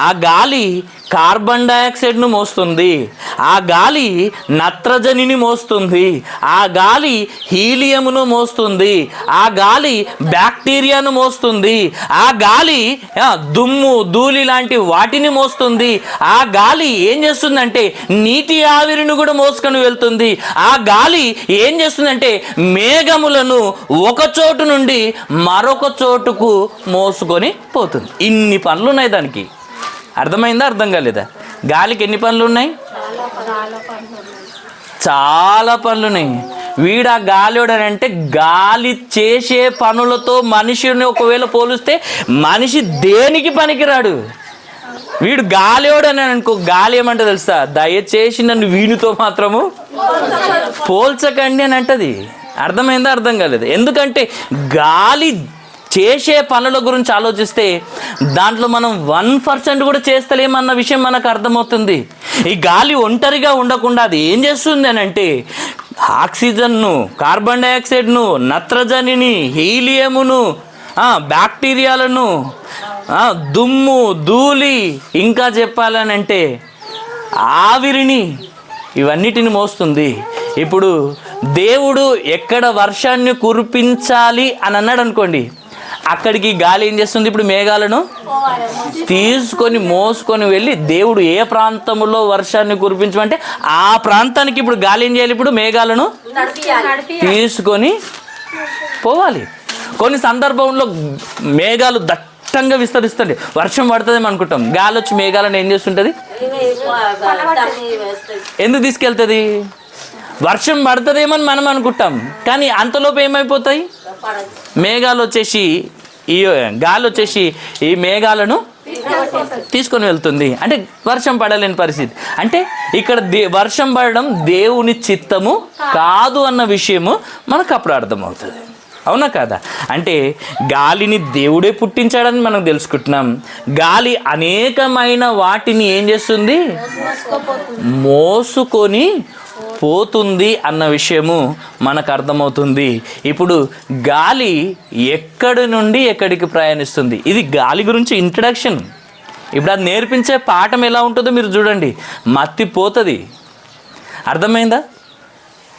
ఆ గాలి కార్బన్ డైఆక్సైడ్ను మోస్తుంది, ఆ గాలి నత్రజనిని మోస్తుంది, ఆ గాలి హీలియంను మోస్తుంది, ఆ గాలి బ్యాక్టీరియాను మోస్తుంది, ఆ గాలి దుమ్ము ధూళి లాంటి వాటిని మోస్తుంది, ఆ గాలి ఏం చేస్తుందంటే నీటి ఆవిరిని కూడా మోసుకొని వెళ్తుంది, ఆ గాలి ఏం చేస్తుందంటే మేఘములను ఒక చోటు నుండి మరొక చోటుకు మోసుకొని పోతుంది. ఇన్ని పనులు ఉన్నాయి దానికి. అర్థమైందా? అర్థం కాలేదా? గాలికి ఎన్ని పనులు ఉన్నాయి? చాలా పనులు ఉన్నాయి. వీడు ఆ గాలివాడనంటే గాలి చేసే పనులతో మనిషిని ఒకవేళ పోలిస్తే మనిషి దేనికి పనికిరాడు. వీడు గాలివాడని అనుకో, గాలి ఏమంటే తెలుసా? దయచేసి నన్ను వీనితో మాత్రము పోల్చకండి అని అంటది. అర్థమైందా? అర్థం కాలేదు. ఎందుకంటే గాలి చేసే పనుల గురించి ఆలోచిస్తే దాంట్లో మనం 1% కూడా చేస్తలేమన్న విషయం మనకు అర్థమవుతుంది. ఈ గాలి ఒంటరిగా ఉండకుండా అది ఏం చేస్తుంది అని అంటే ఆక్సిజన్ను, కార్బన్ డైఆక్సైడ్ను, నత్రజనిని, హీలియమును, బ్యాక్టీరియాలను, దుమ్ము ధూళి, ఇంకా చెప్పాలనంటే ఆవిరిని, ఇవన్నిటిని మోస్తుంది. ఇప్పుడు దేవుడు ఎక్కడ వర్షాన్ని కురిపించాలి అని అన్నాడు అనుకోండి, అక్కడికి గాలి ఏం చేస్తుంది? ఇప్పుడు మేఘాలను తీసుకొని మోసుకొని వెళ్ళి దేవుడు ఏ ప్రాంతంలో వర్షాన్ని కురిపించమంటే ఆ ప్రాంతానికి ఇప్పుడు గాలి ఏం చేయాలి? ఇప్పుడు మేఘాలను తీసుకొని పోవాలి. కొన్ని సందర్భంలో మేఘాలు దట్టంగా విస్తరిస్తుంది, వర్షం పడుతుందేమో అనుకుంటాం. గాలి వచ్చి మేఘాలను ఏం చేస్తుంటుంది? ఎందుకు తీసుకెళ్తుంది? వర్షం పడుతుందేమని మనం అనుకుంటాం, కానీ అంతలోపు ఏమైపోతాయి? మేఘాలు వచ్చేసి ఈ గాలి వచ్చేసి ఈ మేఘాలను తీసుకొని వెళ్తుంది. అంటే వర్షం పడలేని పరిస్థితి. అంటే ఇక్కడ వర్షం పడడం దేవుని చిత్తము కాదు అన్న విషయము మనకు అప్పుడు అర్థమవుతుంది. అవునా కాదా? అంటే గాలిని దేవుడే పుట్టించాడని మనం తెలుసుకుంటున్నాం. గాలి అనేకమైన వాటిని ఏం చేస్తుంది? మోసుకొని పోతుంది అన్న విషయము మనకు అర్థమవుతుంది. ఇప్పుడు గాలి ఎక్కడి నుండి ఎక్కడికి ప్రయాణిస్తుంది? ఇది గాలి గురించి ఇంట్రడక్షన్. ఇప్పుడు అది నేర్పించే పాఠం ఎలా ఉంటుందో మీరు చూడండి, మత్తిపోతుంది. అర్థమైందా?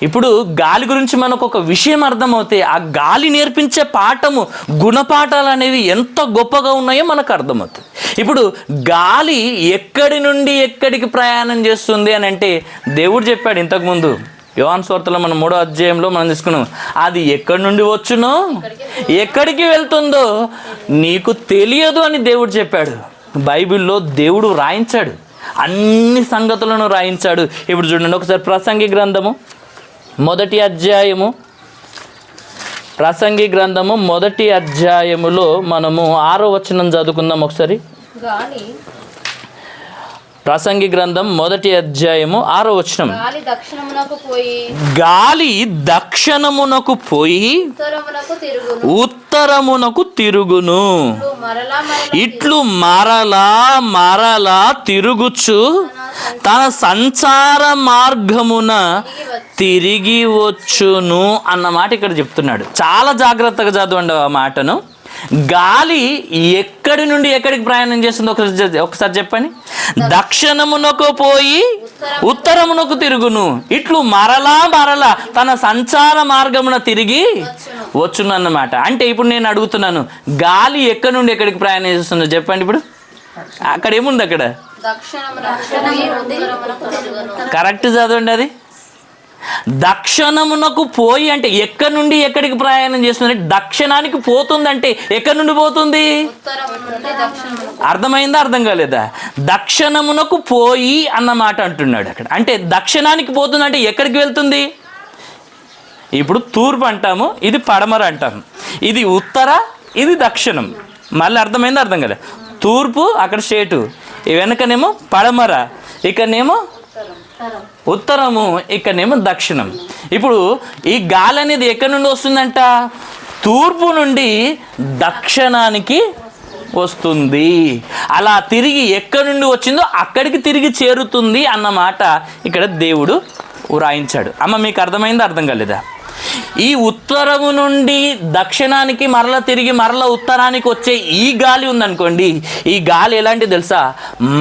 ఇప్పుడు గాలి గురించి మనకు ఒక విషయం అర్థమవుతే ఆ గాలి నేర్పించే పాఠము, గుణపాఠాలు అనేవి ఎంత గొప్పగా ఉన్నాయో మనకు అర్థమవుతుంది. ఇప్పుడు గాలి ఎక్కడి నుండి ఎక్కడికి ప్రయాణం చేస్తుంది అని అంటే దేవుడు చెప్పాడు ఇంతకుముందు యోహాను సువార్తలో మనం 3వ అధ్యాయంలో మనం తీసుకున్నాం. అది ఎక్కడి నుండి వచ్చునో ఎక్కడికి వెళ్తుందో నీకు తెలియదు అని దేవుడు చెప్పాడు. బైబిల్లో దేవుడు రాయించాడు, అన్ని సంగతులను రాయించాడు. ఇప్పుడు చూడండి ఒకసారి ప్రసంగి గ్రంథము 1వ అధ్యాయము, ప్రసంగి గ్రంథము 1వ అధ్యాయములో మనము 6వ వచనం చదువుకుందాం ఒకసారి. ప్రసంగి గ్రంథం 1వ అధ్యాయము 6వ వచనం. గాలి దక్షిణమునకు పోయి ఉత్తరమునకు తిరుగును, ఇట్లు మరలా తిరుగుచు తన సంచార మార్గమున తిరిగి వచ్చును అన్నమాట ఇక్కడ చెప్తున్నాడు. చాలా జాగ్రత్తగా చదవండి ఆ మాటను. గాలి ఎక్కడి నుండి ఎక్కడికి ప్రయాణం చేస్తుందో ఒకసారి చెప్పండి. దక్షిణమునకు పోయి ఉత్తరమునకు తిరుగును, ఇట్లు మరలా తన సంచార మార్గమున తిరిగి వచ్చును అన్నమాట. అంటే ఇప్పుడు నేను అడుగుతున్నాను, గాలి ఎక్కడి నుండి ఎక్కడికి ప్రయాణం చేస్తుందో చెప్పండి. ఇప్పుడు అక్కడ ఏముంది? అక్కడ కరెక్ట్ చదవండి. అది దక్షిణమునకు పోయి అంటే ఎక్కడి నుండి ఎక్కడికి ప్రయాణం చేస్తుంది? దక్షిణానికి పోతుందంటే ఎక్కడి నుండి పోతుంది? అర్థమైందా? అర్థం కాలేదా? దక్షిణమునకు పోయి అన్నమాట అంటున్నాడు అక్కడ. అంటే దక్షిణానికి పోతుందంటే ఎక్కడికి వెళ్తుంది? ఇప్పుడు తూర్పు అంటాము, ఇది పడమర అంటాము, ఇది ఉత్తర, ఇది దక్షిణం. మళ్ళీ అర్థమైందా? అర్థం కాలేదు. తూర్పు అక్కడ స్టేటు, వెనకనేమో పడమర, ఇక్కడనేమో ఉత్తరము, ఇక్కడనేమో దక్షిణం. ఇప్పుడు ఈ గాలి అనేది ఎక్కడి నుండి వస్తుందంట? తూర్పు నుండి దక్షిణానికి వస్తుంది. అలా తిరిగి ఎక్కడి నుండి వచ్చిందో అక్కడికి తిరిగి చేరుతుంది అన్నమాట ఇక్కడ దేవుడు వ్రాయించాడు. అమ్మ మీకు అర్థమైందా? అర్థం కాలేదా? ఈ ఉత్తరము నుండి దక్షిణానికి తిరిగి ఉత్తరానికి వచ్చే ఈ గాలి ఉందనుకోండి, ఈ గాలి ఎలాంటిది తెలుసా?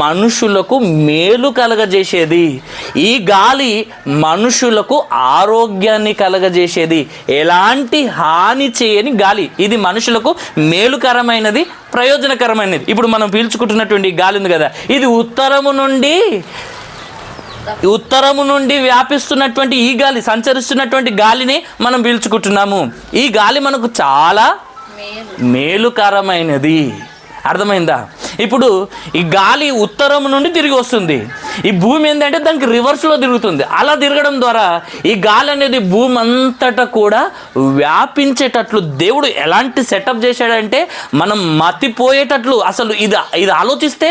మనుషులకు మేలు కలగజేసేది. ఈ గాలి మనుషులకు ఆరోగ్యాన్ని కలగజేసేది, ఎలాంటి హాని చేయని గాలి. ఇది మనుషులకు మేలుకరమైనది, ప్రయోజనకరమైనది. ఇప్పుడు మనం పీల్చుకుంటున్నటువంటి గాలి ఉంది కదా, ఇది ఉత్తరము నుండి వ్యాపిస్తున్నటువంటి ఈ గాలి, సంచరిస్తున్నటువంటి గాలిని మనం పీల్చుకుంటున్నాము. ఈ గాలి మనకు చాలా మేలుకరమైనది. అర్థమైందా? ఇప్పుడు ఈ గాలి ఉత్తరం నుండి తిరిగి వస్తుంది. ఈ భూమి ఏంటంటే దానికి రివర్స్లో తిరుగుతుంది. అలా తిరగడం ద్వారా ఈ గాలి అనేది భూమి అంతటా కూడా వ్యాపించేటట్లు దేవుడు ఎలాంటి సెటప్ చేశాడంటే మనం మతిపోయేటట్లు, అసలు ఇది ఆలోచిస్తే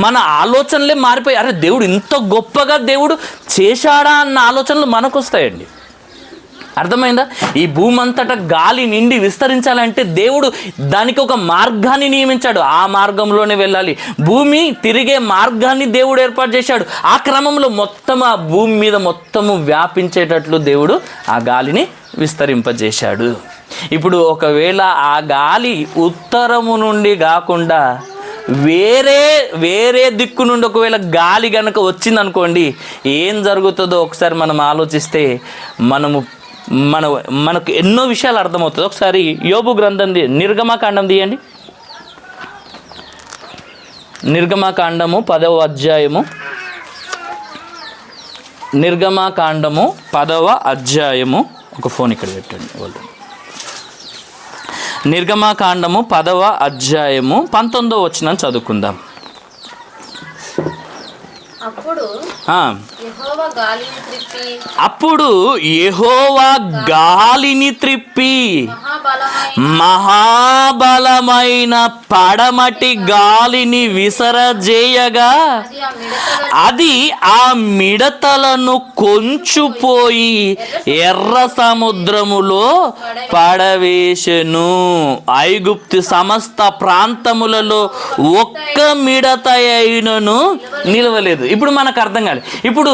మన ఆలోచనలే మారిపోయి, అరే దేవుడు ఇంత గొప్పగా దేవుడు చేశాడా అన్న ఆలోచనలు మనకు వస్తాయండి. అర్థమైందా? ఈ భూమి అంతటా గాలి నిండి విస్తరించాలంటే దేవుడు దానికి ఒక మార్గాన్ని నియమించాడు. ఆ మార్గంలోనే వెళ్ళాలి. భూమి తిరిగే మార్గాన్ని దేవుడు ఏర్పాటు చేశాడు. ఆ క్రమంలో మొత్తం ఆ భూమి మీద మొత్తము వ్యాపించేటట్లు దేవుడు ఆ గాలిని విస్తరింపజేశాడు. ఇప్పుడు ఒకవేళ ఆ గాలి ఉత్తరము నుండి కాకుండా వేరే దిక్కు నుండి ఒకవేళ గాలి కనుక వచ్చిందనుకోండి, ఏం జరుగుతుందో ఒకసారి మనం ఆలోచిస్తే మనకు ఎన్నో విషయాలు అర్థమవుతుంది. ఒకసారి యోబు గ్రంథం నిర్గమకాండం తీయండి. నిర్గమకాండము 10వ అధ్యాయము, నిర్గమకాండము 10వ అధ్యాయము. ఒక ఫోన్ ఇక్కడ పెట్టండి. నిర్గమకాండము 10వ అధ్యాయము 19వ వచనం చదువుకుందాం. అప్పుడు యెహోవా గాలిని త్రిప్పి మహాబలమైన పడమటి గాలిని విసరజేయగా అది ఆ మిడతలను కొంచుపోయి ఎర్ర సముద్రములో పడవేశెను. ఐగుప్తు సమస్త ప్రాంతములలో ఒక్క మిడత అయినను నిలవలేదు. ఇప్పుడు మనకు అర్థం కాదు. ఇప్పుడు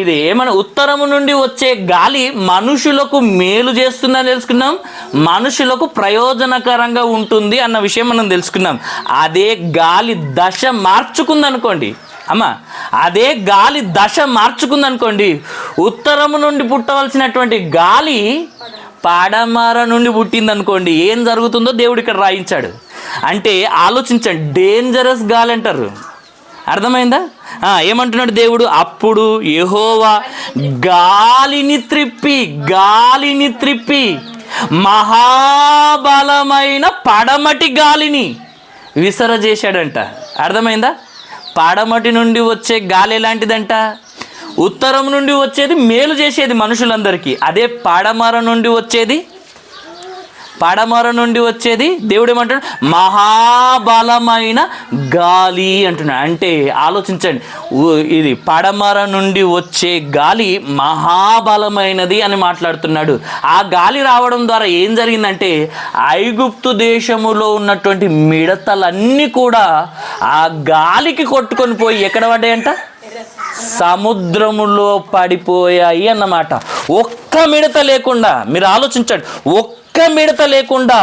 ఇది ఏమన్నా ఉత్తరము నుండి వచ్చే గాలి మనుషులకు మేలు చేస్తుందని తెలుసుకున్నాం, మనుషులకు ప్రయోజనకరంగా ఉంటుంది అన్న విషయం మనం తెలుసుకున్నాం. అదే గాలి దశ మార్చుకుందనుకోండి, అదే గాలి దశ మార్చుకుందనుకోండి, ఉత్తరము నుండి పుట్టవలసినటువంటి గాలి పడమర నుండి పుట్టింది అనుకోండి, ఏం జరుగుతుందో దేవుడు ఇక్కడ రాయించాడు. అంటే ఆలోచించండి, డేంజరస్ గాలి అంటారు. అర్థమైందా? ఏమంటున్నాడు దేవుడు? అప్పుడు యెహోవా గాలిని త్రిప్పి మహాబలమైన పడమటి గాలిని విసరజేశాడంట. అర్థమైందా? పడమటి నుండి వచ్చే గాలి ఎలాంటిదంట? ఉత్తరం నుండి వచ్చేది మేలు చేసేది మనుషులందరికీ. అదే పడమర నుండి వచ్చేది దేవుడు ఏమంటాడు? మహాబలమైన గాలి అంటున్నాడు. అంటే ఆలోచించండి, ఇది పడమర నుండి వచ్చే గాలి మహాబలమైనది అని మాట్లాడుతున్నాడు. ఆ గాలి రావడం ద్వారా ఏం జరిగిందంటే ఐగుప్తు దేశములో ఉన్నటువంటి మిడతలన్నీ కూడా ఆ గాలికి కొట్టుకొని పోయి ఎక్కడ పడ్డాయంట? సముద్రములో పడిపోయాయి అన్నమాట. ఒక్క మిడత లేకుండా, మీరు ఆలోచించండి, ఒక్క మిడత లేకుండా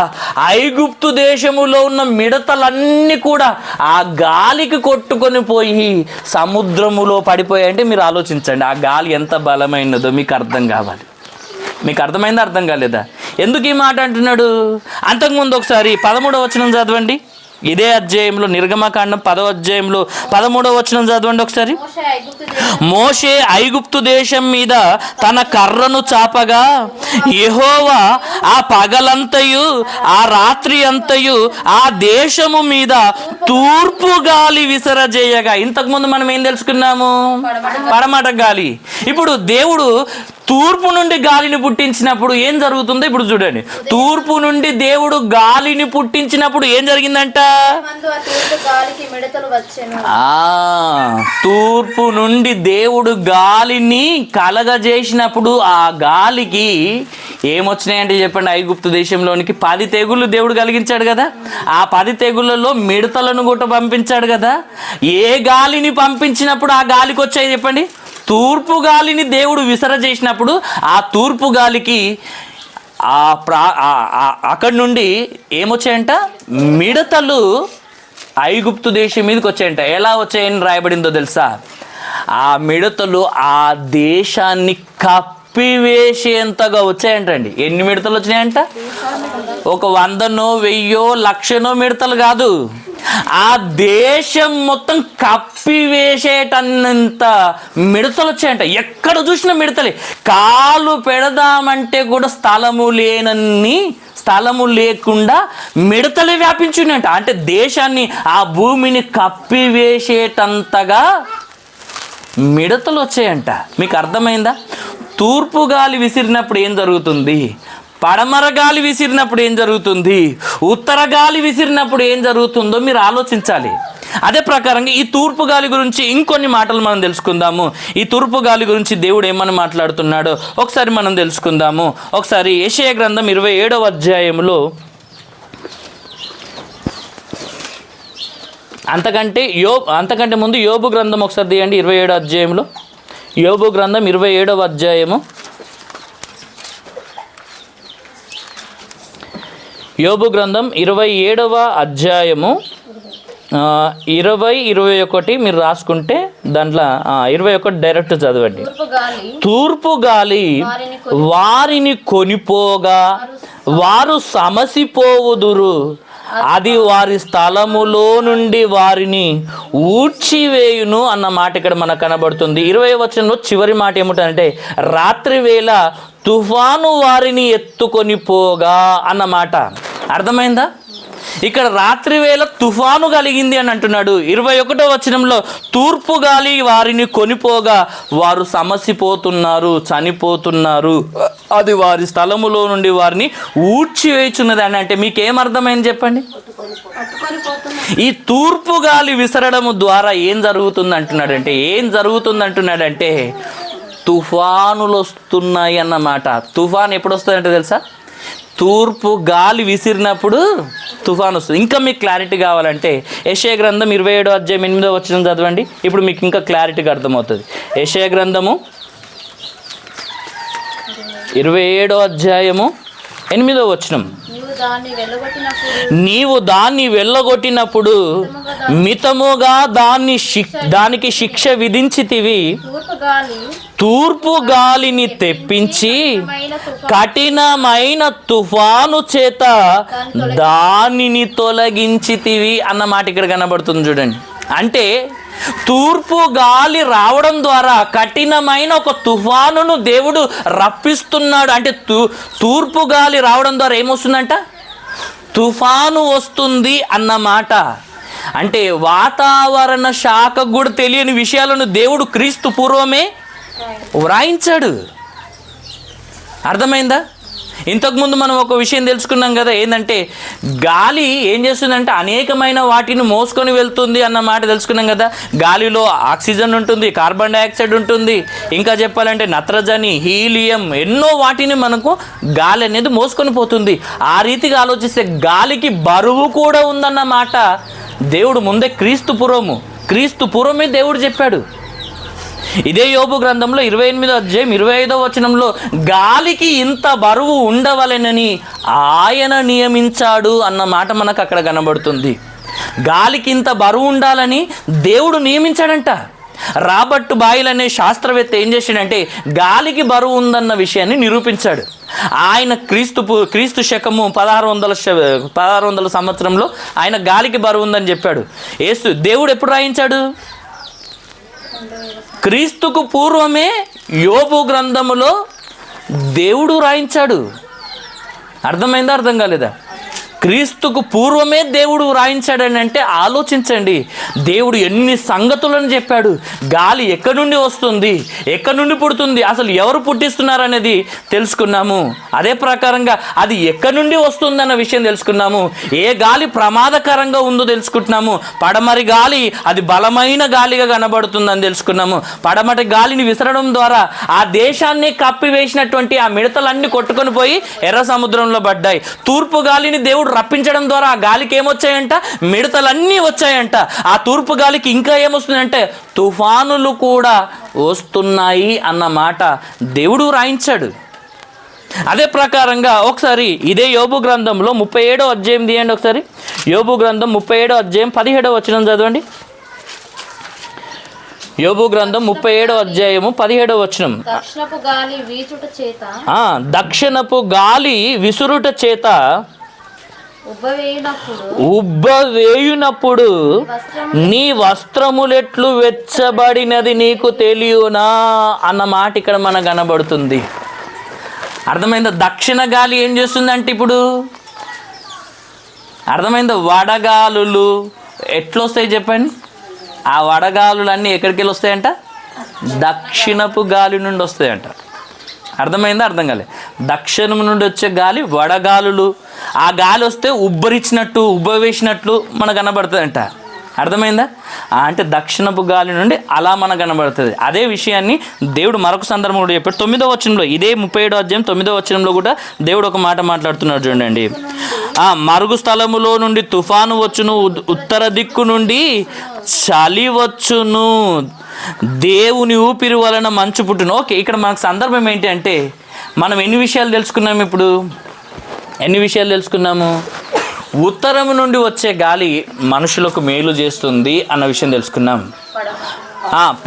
ఐగుప్తు దేశములో ఉన్న మిడతలన్నీ కూడా ఆ గాలికి కొట్టుకొని పోయి సముద్రములో పడిపోయాయంటే మీరు ఆలోచించండి, ఆ గాలి ఎంత బలమైనదో మీకు అర్థం కావాలి. మీకు అర్థమైందా? అర్థం కాలేదా? ఎందుకు ఈ మాట అంటున్నాడు? అంతకుముందు ఒకసారి 13వ వచనం చదవండి. ఇదే అధ్యాయంలో, నిర్గమకాండం 10వ అధ్యాయంలో 13వ వచనం చదవండి ఒకసారి. మోషే ఐగుప్తు దేశం మీద తన కర్రను చాపగా యెహోవా ఆ పగలంతయు ఆ రాత్రి అంతయు ఆ దేశము మీద తూర్పు గాలి విసరజేయగా. ఇంతకుముందు మనం ఏం తెలుసుకున్నాము? పడమట గాలి. ఇప్పుడు దేవుడు తూర్పు నుండి గాలిని పుట్టించినప్పుడు ఏం జరుగుతుందో ఇప్పుడు చూడండి. తూర్పు నుండి దేవుడు గాలిని పుట్టించినప్పుడు ఏం జరిగిందంట? తూర్పు నుండి దేవుడు గాలిని కలగజేసినప్పుడు ఆ గాలికి ఏమొచ్చినాయంటే చెప్పండి, ఐగుప్తు దేశంలోనికి 10 తెగుళ్ళు దేవుడు కలిగించాడు కదా. ఆ 10 తెగుళ్ళలో మిడతలను కూడా పంపించాడు కదా. ఏ గాలిని పంపించినప్పుడు ఆ గాలికి వచ్చాయి చెప్పండి? తూర్పు గాలిని దేవుడు విసరజేసినప్పుడు ఆ తూర్పు గాలికి అక్కడి నుండి ఏమొచ్చాయంట? మిడతలు ఐగుప్తు దేశం మీదకి వచ్చాయంట. ఎలా వచ్చాయని రాయబడిందో తెలుసా? ఆ మిడతలు ఆ దేశాన్ని కప్పివేసేంతగా వచ్చాయంటండి. ఎన్ని మిడతలు వచ్చినాయంట? ఒక 100నో 1000నో 1,00,000నో మిడతలు కాదు, ఆ దేశం మొత్తం కప్పివేసేటన్నంత మిడతలు వచ్చాయంట. ఎక్కడ చూసినా మిడతలే. కాలు పెడదామంటే కూడా స్థలము లేకుండా మిడతలే వ్యాపించున్నాయంట. అంటే దేశాన్ని, ఆ భూమిని కప్పివేసేటంతగా మిడతలు వచ్చాయంట. మీకు అర్థమైందా? తూర్పు గాలి విసిరినప్పుడు ఏం జరుగుతుంది? పడమర గాలి విసిరినప్పుడు ఏం జరుగుతుంది? ఉత్తర గాలి విసిరినప్పుడు ఏం జరుగుతుందో మీరు ఆలోచించాలి. అదే ప్రకారంగా ఈ తూర్పు గాలి గురించి ఇంకొన్ని మాటలు మనం తెలుసుకుందాము. ఈ తూర్పు గాలి గురించి దేవుడు ఏమని మాట్లాడుతున్నాడో ఒకసారి మనం తెలుసుకుందాము. ఒకసారి యెషయా గ్రంథం 27వ అధ్యాయంలో, అంతకంటే ముందు యోబు గ్రంథం ఒకసారి తీయండి. 27వ అధ్యాయంలో, యోబు గ్రంథం 27వ అధ్యాయము, యోబు గ్రంథం 27వ అధ్యాయము 20-21 మీరు రాసుకుంటే దాంట్లో 21 డైరెక్ట్ చదవండి. తూర్పు గాలి వారిని కొనిపోగా వారు సమసిపోవుదురు, అది వారి స్థలములో నుండి వారిని ఊడ్చివేయును అన్న మాట ఇక్కడ మనకు కనబడుతుంది. 20వ వచనంలో చివరి మాట ఏమిటంటే రాత్రి వేళ తుఫాను వారిని ఎత్తుకొని పోగా అన్నమాట. అర్థమైందా? ఇక్కడ రాత్రి వేళ తుఫాను కలిగింది అని అంటున్నాడు. 21వ వచనంలో తూర్పు గాలి వారిని కొనిపోగా వారు సమసిపోతున్నారు, చనిపోతున్నారు, అది వారి స్థలములో నుండి వారిని ఊడ్చివేయుచున్నది అని అంటే మీకేం అర్థమైంది చెప్పండి? ఈ తూర్పు గాలి విసరడము ద్వారా ఏం జరుగుతుందంటున్నాడంటే తుఫానులు వస్తున్నాయి అన్నమాట. తుఫాను ఎప్పుడు వస్తుందంటే తెలుసా? తూర్పు గాలి విసిరినప్పుడు తుఫాను వస్తుంది. ఇంకా మీకు క్లారిటీ కావాలంటే యెషయా గ్రంథం 27వ అధ్యాయం 8వ వచనం చదవండి. ఇప్పుడు మీకు ఇంకా క్లారిటీగా అర్థమవుతుంది. యెషయా గ్రంథము 27వ అధ్యాయము 8వ వచనం. నీవు దాన్ని వెళ్ళగొట్టినప్పుడు మితముగా దానికి శిక్ష విధించితివి. తూర్పు గాలిని తెప్పించి కఠినమైన తుఫాను చేత దానిని తొలగించితివి అన్న మాట ఇక్కడ కనబడుతుంది చూడండి. అంటే తూర్పు గాలి రావడం ద్వారా కఠినమైన ఒక తుఫానును దేవుడు రప్పిస్తున్నాడు. అంటే తూర్పు గాలి రావడం ద్వారా ఏమొస్తుందంట? తుఫాను వస్తుంది అన్నమాట. అంటే వాతావరణ శాఖకు కూడా తెలియని విషయాలను దేవుడు క్రీస్తు పూర్వమే వ్రాయించాడు. అర్థమైందా? ఇంతకుముందు మనం ఒక విషయం తెలుసుకున్నాం కదా, ఏంటంటే గాలి ఏం చేస్తుందంటే అనేకమైన వాటిని మోసుకొని వెళ్తుంది అన్న మాట తెలుసుకున్నాం కదా. గాలిలో ఆక్సిజన్ ఉంటుంది, కార్బన్ డైఆక్సైడ్ ఉంటుంది, ఇంకా చెప్పాలంటే నత్రజని, హీలియం, ఎన్నో వాటిని మనకు గాలి అనేది మోసుకొని పోతుంది. ఆ రీతిగా ఆలోచిస్తే గాలికి బరువు కూడా ఉందన్నమాట దేవుడు ముందే క్రీస్తు పూర్వమే దేవుడు చెప్పాడు. ఇదే యోబు గ్రంథంలో 28వ అధ్యాయం 25వ వచనంలో గాలికి ఇంత బరువు ఉండవలెనని ఆయన నియమించాడు అన్న మాట మనకు అక్కడ కనబడుతుంది. గాలికి ఇంత బరువు ఉండాలని దేవుడు నియమించాడంట. రాబర్ట్ బాయిల్ అనే శాస్త్రవేత్త ఏం చేశాడంటే గాలికి బరువు ఉందన్న విషయాన్ని నిరూపించాడు. ఆయన క్రీస్తు శకము 1600 సంవత్సరంలో ఆయన గాలికి బరువు ఉందని చెప్పాడు. దేవుడు ఎప్పుడు రాయించాడు? క్రీస్తుకు పూర్వమే యోబు గ్రంథములో దేవుడు రాయించాడు. అర్థమైందా? అర్థం కాలేదా? క్రీస్తుకు పూర్వమే దేవుడు వ్రాయించాడని అంటే ఆలోచించండి. దేవుడు ఎన్ని సంగతులను చెప్పాడు. గాలి ఎక్కడి నుండి వస్తుంది, ఎక్కడి నుండి పుడుతుంది, అసలు ఎవరు పుట్టిస్తున్నారు అనేది తెలుసుకున్నాము. అదే ప్రకారంగా అది ఎక్కడి నుండి వస్తుందన్న విషయం తెలుసుకున్నాము. ఏ గాలి ప్రమాదకరంగా ఉందో తెలుసుకుంటున్నాము. పడమరి గాలి అది బలమైన గాలిగా కనబడుతుందని తెలుసుకున్నాము. పడమటి గాలిని విసరడం ద్వారా ఆ దేశాన్ని కప్పివేసినటువంటి ఆ మిడతలన్నీ కొట్టుకొని పోయి ఎర్ర సముద్రంలో పడ్డాయి. తూర్పు గాలిని దేవుడు రప్పించడం ద్వారా ఆ గాలికి ఏమొచ్చాయంట? మిడతలన్నీ వచ్చాయంట. ఆ తూర్పు గాలికి ఇంకా ఏమొస్తుందంటే తుఫానులు కూడా వస్తున్నాయి అన్నమాట దేవుడు రాయించాడు. అదే ప్రకారంగా ఒకసారి ఇదే యోబు గ్రంథంలో 37వ అధ్యాయం తీయండి. ఒకసారి యోబు గ్రంథం 37వ అధ్యాయం 17వ వచనం చదవండి. యోబు గ్రంథం 37వ అధ్యాయము 17వ వచనం. దక్షిణపు గాలి విసురుట చేత ఉబ్బవేయునప్పుడు నీ వస్త్రములెట్లు వెచ్చబడినది నీకు తెలియనా అన్న మాట ఇక్కడ మనకు కనబడుతుంది. అర్థమైందా? దక్షిణ గాలి ఏం చేస్తుందంటే ఇప్పుడు అర్థమైందా? వడగాలులు ఎట్లొస్తాయి చెప్పండి? ఆ వడగాలులన్నీ ఎక్కడికి వెళ్ళి వస్తాయంట? దక్షిణపు గాలి నుండి వస్తాయంట. అర్థమైందా? అర్థం కాలే. దక్షిణం నుండి వచ్చే గాలి వడగాలులు. ఆ గాలి వస్తే ఉబ్బవేసినట్లు మనకు కనబడుతుందంట. అర్థమైందా? అంటే దక్షిణపు గాలి నుండి అలా మనకు కనబడుతుంది. అదే విషయాన్ని దేవుడు మరొక సందర్భం కూడా చెప్పాడు. 9వ వచనంలో, ఇదే 37వ అధ్యాయం 9వ వచనంలో కూడా దేవుడు ఒక మాట మాట్లాడుతున్నాడు చూడండి. మరుగు స్థలములో నుండి తుఫాను వచ్చును, ఉత్తర దిక్కు నుండి చలి వచ్చును, దేవుని ఊపిరి వలన మంచు పుట్టును. ఓకే, ఇక్కడ మనకు సందర్భం ఏంటి అంటే మనం ఎన్ని విషయాలు తెలుసుకున్నాము? ఇప్పుడు ఎన్ని విషయాలు తెలుసుకున్నాము? ఉత్తరం నుండి వచ్చే గాలి మనుషులకు మేలు చేస్తుంది అన్న విషయం తెలుసుకున్నాం.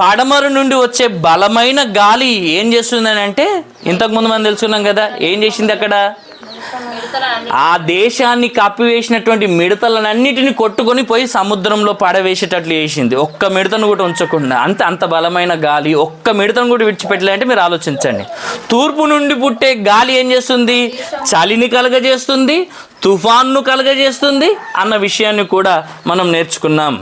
పడమరు నుండి వచ్చే బలమైన గాలి ఏం చేస్తుందని అంటే ఇంతకుముందు మనం తెలుసుకున్నాం కదా, ఏం చేసింది అక్కడ? ఆ దేశాన్ని కప్పివేసినటువంటి మిడతలన్నిటిని కొట్టుకొని పోయి సముద్రంలో పడవేసేటట్లు చేసింది. ఒక్క మిడతను కూడా ఉంచకుండా. అంత బలమైన గాలి, ఒక్క మిడతను కూడా విడిచిపెట్టలేంటే మీరు ఆలోచించండి. తూర్పు నుండి పుట్టే గాలి ఏం చేస్తుంది? చలిని కలగజేస్తుంది, తుఫాన్ను కలగజేస్తుంది అన్న విషయాన్ని కూడా మనం నేర్చుకున్నాం.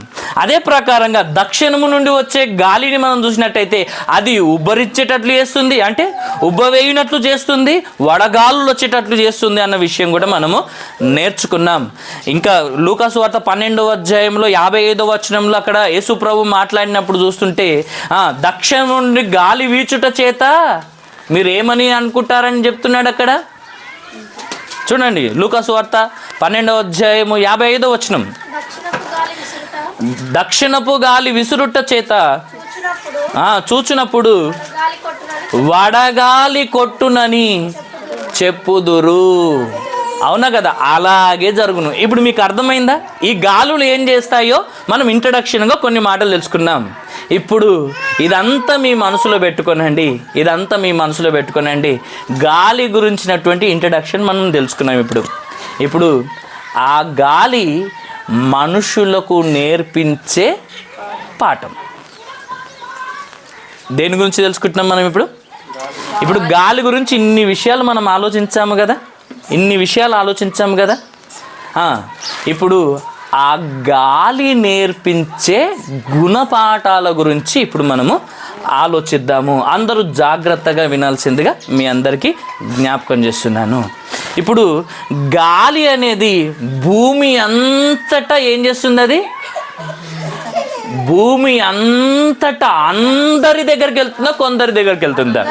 అదే ప్రకారంగా దక్షిణము నుండి వచ్చే గాలిని మనం చూసినట్టయితే అది ఉబ్బరిచ్చేటట్లు చేస్తుంది, అంటే ఉబ్బవేయునట్లు చేస్తుంది, వడగాలులు వచ్చేటట్లు చేస్తుంది అన్న విషయం కూడా మనము నేర్చుకున్నాం. ఇంకా లూకా సువార్త 12వ అధ్యాయంలో 55వ వచనంలో అక్కడ యేసు ప్రభు మాట్లాడినప్పుడు చూస్తుంటే దక్షిణం నుండి గాలి వీచుట చేత మీరు ఏమని అనుకుంటారని చెప్తున్నాడు అక్కడ. చూడండి, లూకా సువార్త 12వ అధ్యాయము 55వ వచనం. దక్షిణపు గాలి విసురుట చేత చూచినప్పుడు వడగాలి కొట్టునని చెప్పుదురు. అవునా కదా, అలాగే జరుగును. ఇప్పుడు మీకు అర్థమైందా? ఈ గాలులు ఏం చేస్తాయో మనం ఇంట్రడక్షన్గా కొన్ని మాటలు తెలుసుకున్నాం. ఇప్పుడు ఇదంతా మీ మనసులో పెట్టుకోనండి, గాలి గురించినటువంటి ఇంట్రడక్షన్ మనం తెలుసుకున్నాం. ఇప్పుడు ఆ గాలి మనుషులకు నేర్పించే పాఠం. దేని గురించి తెలుసుకుంటున్నాం మనం ఇప్పుడు గాలి గురించి ఇన్ని విషయాలు మనం ఆలోచించాము కదా. ఇప్పుడు ఆ గాలి నేర్పించే గుణపాఠాల గురించి ఇప్పుడు మనము ఆలోచిద్దాము. అందరూ జాగ్రత్తగా వినాల్సిందిగా మీ అందరికీ జ్ఞాపకం చేస్తున్నాను. ఇప్పుడు గాలి అనేది భూమి అంతటా ఏం చేస్తుంది? అది భూమి అంతటా అందరి దగ్గరికి వెళ్తుందా, కొందరి దగ్గరికి వెళ్తుందా?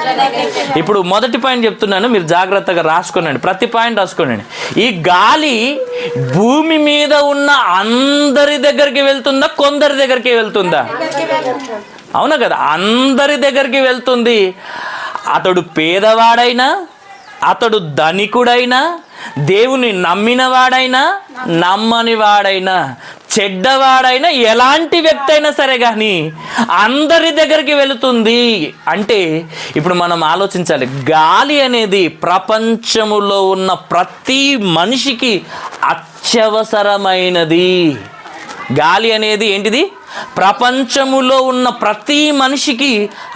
ఇప్పుడు మొదటి పాయింట్ చెప్తున్నాను, మీరు జాగ్రత్తగా రాసుకోనండి, ప్రతి పాయింట్ రాసుకోనండి. ఈ గాలి భూమి మీద ఉన్న అందరి దగ్గరికి వెళ్తుందా, కొందరి దగ్గరికి వెళ్తుందా? అవునా కదా, అందరి దగ్గరికి వెళ్తుంది. అతడు పేదవాడైనా, అతడు ధనికుడైనా, దేవుని నమ్మినవాడైనా, నమ్మని వాడైనా, చెడ్డవాడైనా, ఎలాంటి వ్యక్తి అయినా సరే కానీ అందరి దగ్గరికి వెళుతుంది. అంటే ఇప్పుడు మనం ఆలోచించాలి, గాలి అనేది ప్రపంచములో ఉన్న ప్రతి మనిషికి అత్యవసరమైనది. గాలి అనేది ఏంటిది? ప్రపంచములో ఉన్న ప్రతి మనిషికి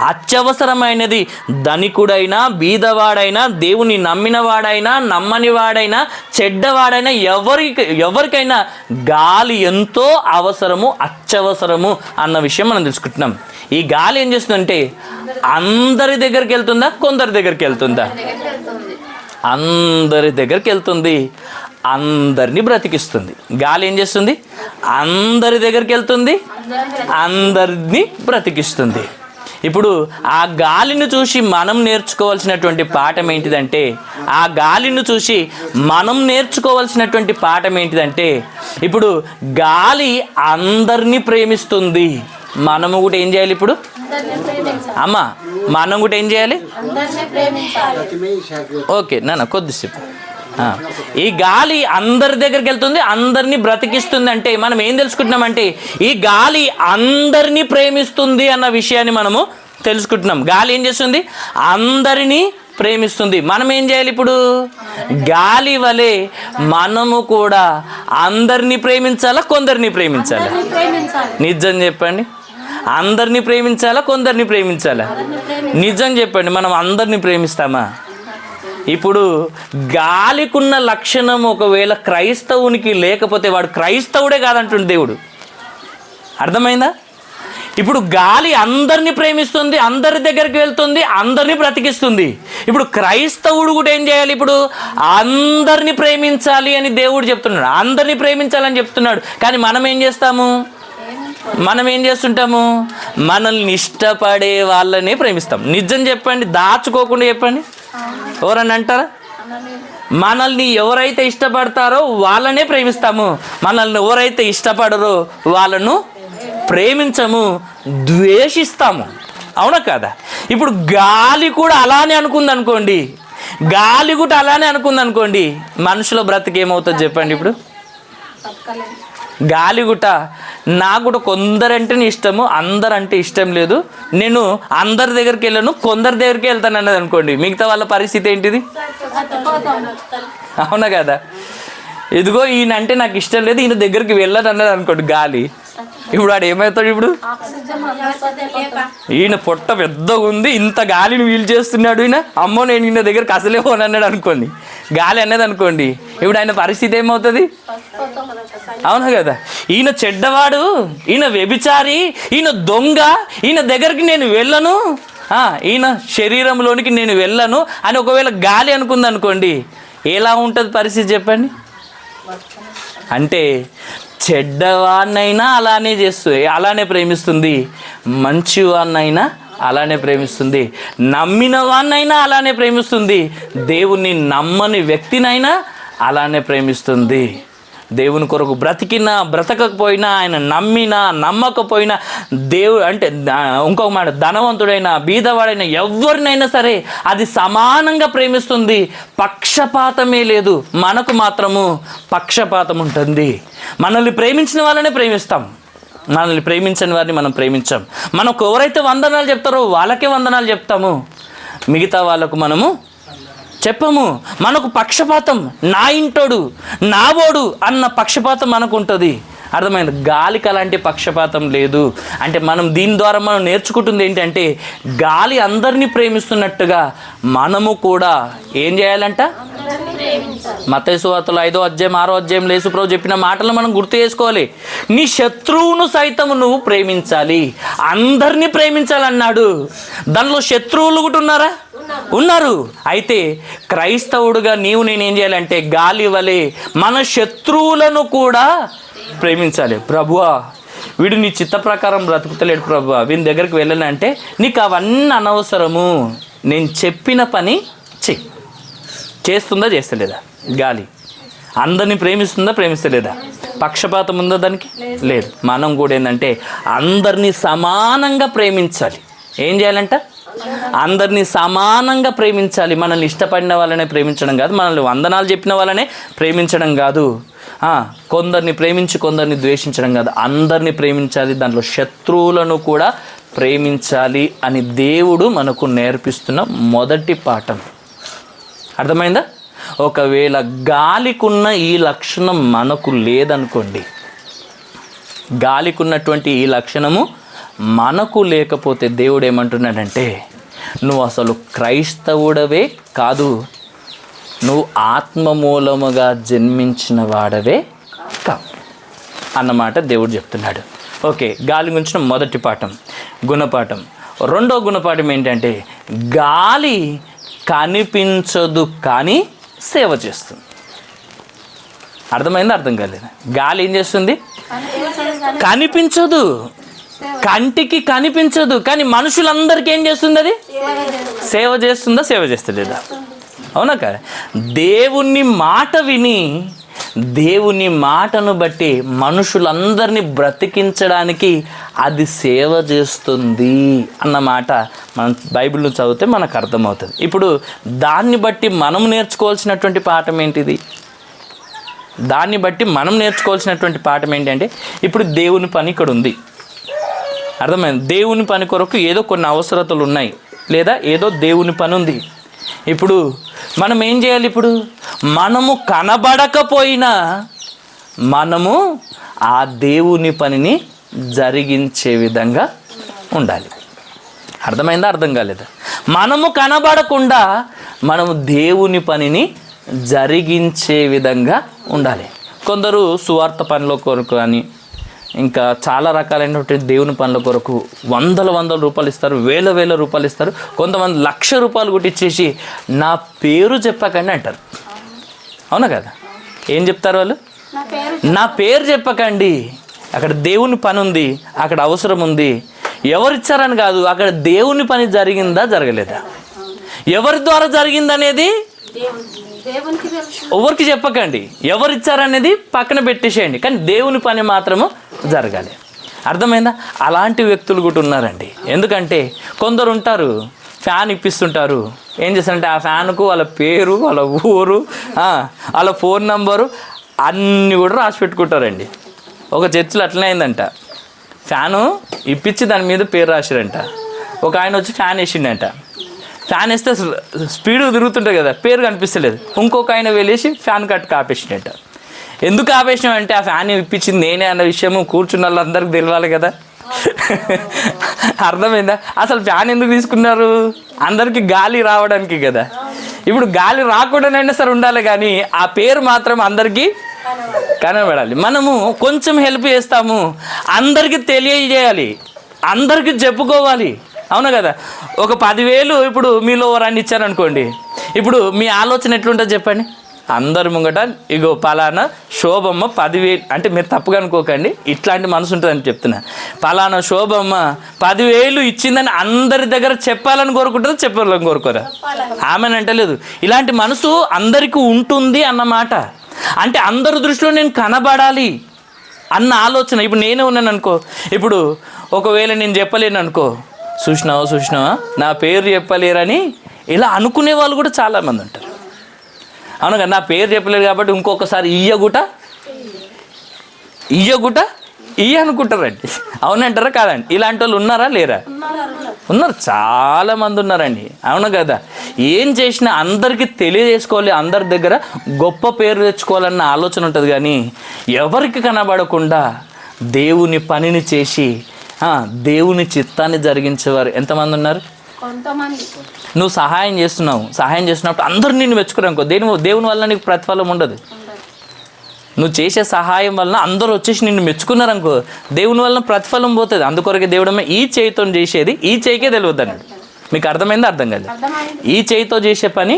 అత్యవసరమైనది. ధనికుడైనా, బీదవాడైనా, దేవుని నమ్మినవాడైనా, నమ్మనివాడైనా, చెడ్డవాడైనా, ఎవరికైనా గాలి ఎంతో అవసరము, అత్యవసరము అన్న విషయం మనం తెలుసుకుంటున్నాం. ఈ గాలి ఏం చేస్తుందంటే అందరి దగ్గరికి వెళ్తుందా, కొందరి దగ్గరికి వెళ్తుందా? అందరి దగ్గరికి వెళ్తుంది, అందరినీ బ్రతికిస్తుంది. గాలి ఏం చేస్తుంది? అందరి దగ్గరికి వెళ్తుంది, అందరినీ బ్రతికిస్తుంది. ఇప్పుడు ఆ గాలిని చూసి మనం నేర్చుకోవాల్సినటువంటి పాఠం ఏంటిదంటే, ఇప్పుడు గాలి అందరినీ ప్రేమిస్తుంది. మనము కూడా ఏం చేయాలి? ఇప్పుడు అమ్మ, మనం కూడా ఏం చేయాలి? ఓకే నాన్న, కొద్దిసేపు. ఈ గాలి అందరి దగ్గరికి వెళ్తుంది, అందరినీ బ్రతికిస్తుంది. అంటే మనం ఏం తెలుసుకుంటున్నామంటే ఈ గాలి అందరినీ ప్రేమిస్తుంది అన్న విషయాన్ని మనము తెలుసుకుంటున్నాం. గాలి ఏం చేస్తుంది? అందరినీ ప్రేమిస్తుంది. మనం ఏం చేయాలి? ఇప్పుడు గాలి వలె మనము కూడా అందరినీ ప్రేమించాలా, కొందరిని ప్రేమించాలా? నిజం చెప్పండి, అందరినీ ప్రేమించాలా, కొందరిని ప్రేమించాలా? నిజం చెప్పండి, మనం అందరినీ ప్రేమిస్తామా? ఇప్పుడు గాలికున్న లక్షణం ఒకవేళ క్రైస్తవునికి లేకపోతే వాడు క్రైస్తవుడే కాదంటుంది దేవుడు. అర్థమైందా? ఇప్పుడు గాలి అందరినీ ప్రేమిస్తుంది, అందరి దగ్గరికి వెళ్తుంది, అందరినీ బ్రతికిస్తుంది. ఇప్పుడు క్రైస్తవుడు కూడా ఏం చేయాలి? ఇప్పుడు అందరినీ ప్రేమించాలి అని దేవుడు చెప్తున్నాడు, అందరినీ ప్రేమించాలని చెప్తున్నాడు. కానీ మనం ఏం చేస్తుంటాము? మనల్ని ఇష్టపడే వాళ్ళనే ప్రేమిస్తాం. నిజం చెప్పండి, దాచుకోకుండా చెప్పండి. ఎవరని అంటారా? మనల్ని ఎవరైతే ఇష్టపడతారో వాళ్ళనే ప్రేమిస్తాము, మనల్ని ఎవరైతే ఇష్టపడరో వాళ్ళను ప్రేమించము, ద్వేషిస్తాము. అవునా కదా? ఇప్పుడు గాలి కూడా అలానే అనుకుంది అనుకోండి, మనుషుల బ్రతికి ఏమవుతుంది చెప్పండి? ఇప్పుడు గాలిగుట నాకు కూడా కొందరంటేనే ఇష్టము, అందరంటే ఇష్టం లేదు, నేను అందరి దగ్గరికి వెళ్ళను, కొందరి దగ్గరికి వెళ్తాను అన్నది అనుకోండి, మిగతా వాళ్ళ పరిస్థితి ఏంటిది? అవునా కదా? ఇదిగో ఈయన అంటే నాకు ఇష్టం లేదు, ఈయన దగ్గరికి వెళ్ళను అన్నది అనుకోండి గాలి. ఇప్పుడు వాడు ఏమవుతాడు? ఇప్పుడు ఈయన పొట్ట పెద్దగా ఉంది, ఇంత గాలిని వీలు చేస్తున్నాడు ఈయన, అమ్మో నేను ఈయన దగ్గరికి అసలే పోనన్నాడు అనుకోండి, గాలి అన్నది అనుకోండి, ఇప్పుడు ఆయన పరిస్థితి ఏమవుతుంది? అవును కదా? ఈయన చెడ్డవాడు, ఈయన వ్యభిచారి, ఈయన దొంగ, ఈయన దగ్గరికి నేను వెళ్ళను, ఈయన శరీరంలోనికి నేను వెళ్ళను అని ఒకవేళ గాలి అనుకుంది అనుకోండి, ఎలా ఉంటుంది పరిస్థితి చెప్పండి? అంటే చెడ్డవాడినైనా అలానే ప్రేమిస్తుంది, మంచివాడినైనా అలానే ప్రేమిస్తుంది, నమ్మిన వాడినైనా అలానే ప్రేమిస్తుంది, దేవుణ్ణి నమ్మని వ్యక్తినైనా అలానే ప్రేమిస్తుంది. దేవుని కొరకు బ్రతికినా బ్రతకకపోయినా, ఆయన నమ్మినా నమ్మకపోయినా, దేవుడు అంటే ఇంకొక మాట, ధనవంతుడైనా బీదవాడైనా ఎవరినైనా సరే అది సమానంగా ప్రేమిస్తుంది. పక్షపాతమే లేదు. మనకు మాత్రము పక్షపాతం ఉంటుంది. మనల్ని ప్రేమించిన వాళ్ళనే ప్రేమిస్తాం, మనల్ని ప్రేమించని వారిని మనం ప్రేమించాం. మనకు ఎవరైతే వందనాలు చెప్తారో వాళ్ళకే వందనాలు చెప్తాము, మిగతా వాళ్ళకు మనము చెప్పము. మనకు పక్షపాతం, నా ఇంటోడు నావోడు అన్న పక్షపాతం మనకు ఉంటుంది. అర్థమైంది? గాలికి అలాంటి పక్షపాతం లేదు. అంటే మనం దీని ద్వారా మనం నేర్చుకుంటుంది ఏంటంటే, గాలి అందరినీ ప్రేమిస్తున్నట్టుగా మనము కూడా ఏం చేయాలంట? మత్తయి సువార్తలో 5వ అధ్యాయం 6వ అధ్యాయం యేసుప్రభు చెప్పిన మాటలు మనం గుర్తు చేసుకోవాలి. నీ శత్రువును సైతం నువ్వు ప్రేమించాలి, అందరినీ ప్రేమించాలన్నాడు. దానిలో శత్రువులు కూడా ఉన్నారా? ఉన్నారు. అయితే క్రైస్తవుడుగా నీవు నేనేం చేయాలంటే, గాలి వలె మన శత్రువులను కూడా ప్రేమించాలి. ప్రభువా, వీడు నీ చిత్త ప్రకారం బ్రతుకుతలేడు ప్రభువా, వీని దగ్గరికి వెళ్ళాలంటే నీకు అవన్నీ అనవసరము, నేను చెప్పిన పని చెయ్యి. చేస్తుందా చేస్తలేదా? గాలి అందరినీ ప్రేమిస్తుందా ప్రేమిస్తలేదా? పక్షపాతం ఉందా దానికి? లేదు. మనం కూడా ఏంటంటే అందరినీ సమానంగా ప్రేమించాలి. ఏం చేయాలంట? అందరినీ సమానంగా ప్రేమించాలి. మనల్ని ఇష్టపడిన వాళ్ళనే ప్రేమించడం కాదు, మనల్ని వందనాలు చెప్పిన వాళ్ళనే ప్రేమించడం కాదు, కొందరిని ప్రేమించి కొందరిని ద్వేషించడం కాదు, అందరినీ ప్రేమించాలి. దాంట్లో శత్రువులను కూడా ప్రేమించాలి అని దేవుడు మనకు నేర్పిస్తున్న మొదటి పాఠం. అర్థమైందా? ఒకవేళ గాలికున్న ఈ లక్షణం మనకు లేదనుకోండి, గాలికి ఉన్నటువంటి ఈ లక్షణము మనకు లేకపోతే దేవుడు ఏమంటున్నాడంటే, నువ్వు అసలు క్రైస్తవుడవే కాదు, నువ్వు ఆత్మ మూలముగా జన్మించిన వాడవే కావు అన్నమాట దేవుడు చెప్తున్నాడు. ఓకే, గాలి గురించిన మొదటి పాఠం గుణపాఠం. రెండో గుణపాఠం ఏంటంటే, గాలి కనిపించదు కానీ సేవ చేస్తుంది. అర్థమైంది? అర్థం కాలేదు? గాలి ఏం చేస్తుంది? కనిపించదు, కంటికి కనిపించదు, కానీ మనుషులందరికీ ఏం చేస్తుంది? అది సేవ చేస్తుందా? సేవ చేస్తలేదా? అవునా కదా? దేవుని మాట విని, దేవుని మాటను బట్టి మనుషులందరినీ బ్రతికించడానికి అది సేవ చేస్తుంది అన్నమాట మనం బైబిల్ను చదివితే మనకు అర్థమవుతుంది. ఇప్పుడు దాన్ని బట్టి మనం నేర్చుకోవాల్సినటువంటి పాఠం ఏంటిది? దాన్ని బట్టి మనం నేర్చుకోవాల్సినటువంటి పాఠం ఏంటంటే, ఇప్పుడు దేవుని పని ఇక్కడ ఉంది. అర్థమైంది? దేవుని పని కొరకు ఏదో కొన్ని అవసరతలు ఉన్నాయి, లేదా ఏదో దేవుని పని ఉంది. ఇప్పుడు మనం ఏం చేయాలి? ఇప్పుడు మనము కనబడకపోయినా మనము ఆ దేవుని పనిని జరిగించే విధంగా ఉండాలి. అర్థమైందా? అర్థం కాలేదా? మనము కనబడకుండా మనము దేవుని పనిని జరిగించే విధంగా ఉండాలి. కొందరు సువార్త పనుల కొరకు అని, ఇంకా చాలా రకాలైనటువంటి దేవుని పనుల కొరకు వందల రూపాయలు ఇస్తారు, వేల రూపాయలు ఇస్తారు. కొంతమంది 1,00,000 రూపాయలు కూడా ఇచ్చేసి నా పేరు చెప్పకండి అంటారు. అవునా కదా? ఏం చెప్తారు వాళ్ళు? నా పేరు చెప్పకండి, అక్కడ దేవుని పని ఉంది, అక్కడ అవసరం ఉంది. ఎవరిచ్చారని కాదు, అక్కడ దేవుని పని జరిగిందా జరగలేదా, ఎవరి ద్వారా జరిగిందనేది ఎవరికి చెప్పకండి, ఎవరిచ్చారనేది పక్కన పెట్టేసేయండి, కానీ దేవుని పని మాత్రము జరగాలి. అర్థమైందా? అలాంటి వ్యక్తులు కూడా ఉన్నారండి. ఎందుకంటే కొందరు ఉంటారు, ఫ్యాన్ ఇప్పిస్తుంటారు. ఏం చేస్తారంటే ఆ ఫ్యాన్కు వాళ్ళ పేరు, వాళ్ళ ఊరు, వాళ్ళ ఫోన్ నంబరు అన్నీ కూడా రాసి పెట్టుకుంటారండి. ఒక చర్చిలో అట్లనే అయిందంట. ఫ్యాను ఇప్పించి దాని మీద పేరు రాసిరంట. ఒక ఆయన వచ్చి ఫ్యాన్ వేసిండంట. ఫ్యాన్ వేస్తే స్పీడ్ తిరుగుతుంటుంది కదా, పేరు కనిపిస్తలేదు. ఇంకొక ఆయన వెళ్ళేసి ఫ్యాన్ కట్ ఆపేసిండట. ఎందుకు ఆపేసినామంటే ఆ ఫ్యాన్ ఇప్పించింది నేనే అన్న విషయము కూర్చున్న వాళ్ళందరికీ తెలియాలి కదా. అర్థమైందా? అసలు ఫ్యాన్ ఎందుకు తీసుకున్నారు? అందరికీ గాలి రావడానికి కదా. ఇప్పుడు గాలి రాకుండానైనా సరే ఉండాలి, కానీ ఆ పేరు మాత్రం అందరికీ కనబడాలి. మనము కొంచెం హెల్ప్ చేస్తాము, అందరికీ తెలియజేయాలి, అందరికీ చెప్పుకోవాలి. అవునా కదా? ఒక 10,000 ఇప్పుడు మీలో ఎవరన్నా ఇచ్చారనుకోండి, ఇప్పుడు మీ ఆలోచన ఎట్లుంటుంది చెప్పండి? అందరి ముంగట ఇగో పలానా శోభమ్మ 10,000, అంటే మీరు తప్పుగా అనుకోకండి, ఇట్లాంటి మనసు ఉంటుందని చెప్తున్నా. పలానా శోభమ్మ 10,000 ఇచ్చిందని అందరి దగ్గర చెప్పాలని కోరుకుంటుందా, చెప్పాలని కోరుకోరా? ఆమెనంటలేదు. ఇలాంటి మనసు అందరికీ ఉంటుంది అన్నమాట. అంటే అందరి దృష్టిలో నేను కనబడాలి అన్న ఆలోచన. ఇప్పుడు నేనే ఉన్నాను అనుకో, ఇప్పుడు ఒకవేళ నేను చెప్పలేను అనుకో, చూసినావా నా పేరు చెప్పలేరని ఇలా అనుకునే వాళ్ళు కూడా చాలామంది ఉంటారు. అవును కదా, నా పేరు చెప్పలేరు కాబట్టి ఇంకొకసారి ఇయ్యగుట అనుకుంటారండి. అవునంటారా కాదండి? ఇలాంటి వాళ్ళు ఉన్నారా లేరా? ఉన్నారు, చాలామంది ఉన్నారండి. అవును కదా, ఏం చేసినా అందరికీ తెలియజేసుకోవాలి, అందరి దగ్గర గొప్ప పేరు తెచ్చుకోవాలన్న ఆలోచన ఉంటుంది. కానీ ఎవరికి కనబడకుండా దేవుని పనిని చేసి దేవుని చిత్తాన్ని జరిగించేవారు ఎంతమంది ఉన్నారు? నువ్వు సహాయం చేస్తున్నప్పుడు అందరూ నిన్ను మెచ్చుకోరనుకో, దేవుని వల్ల నీకు ప్రతిఫలం ఉండదు. నువ్వు చేసే సహాయం వలన అందరూ వచ్చేసి నిన్ను మెచ్చుకున్నారనుకో, దేవుని వలన ప్రతిఫలం పోతుంది. అందుకొరకే దేవుడు ఈ చేయితో చేసేది ఈ చేయికే తెలియద్దు అన్నాడు. మీకు అర్థమైందా? అర్థం కాదు. ఈ చేయితో చేసే పని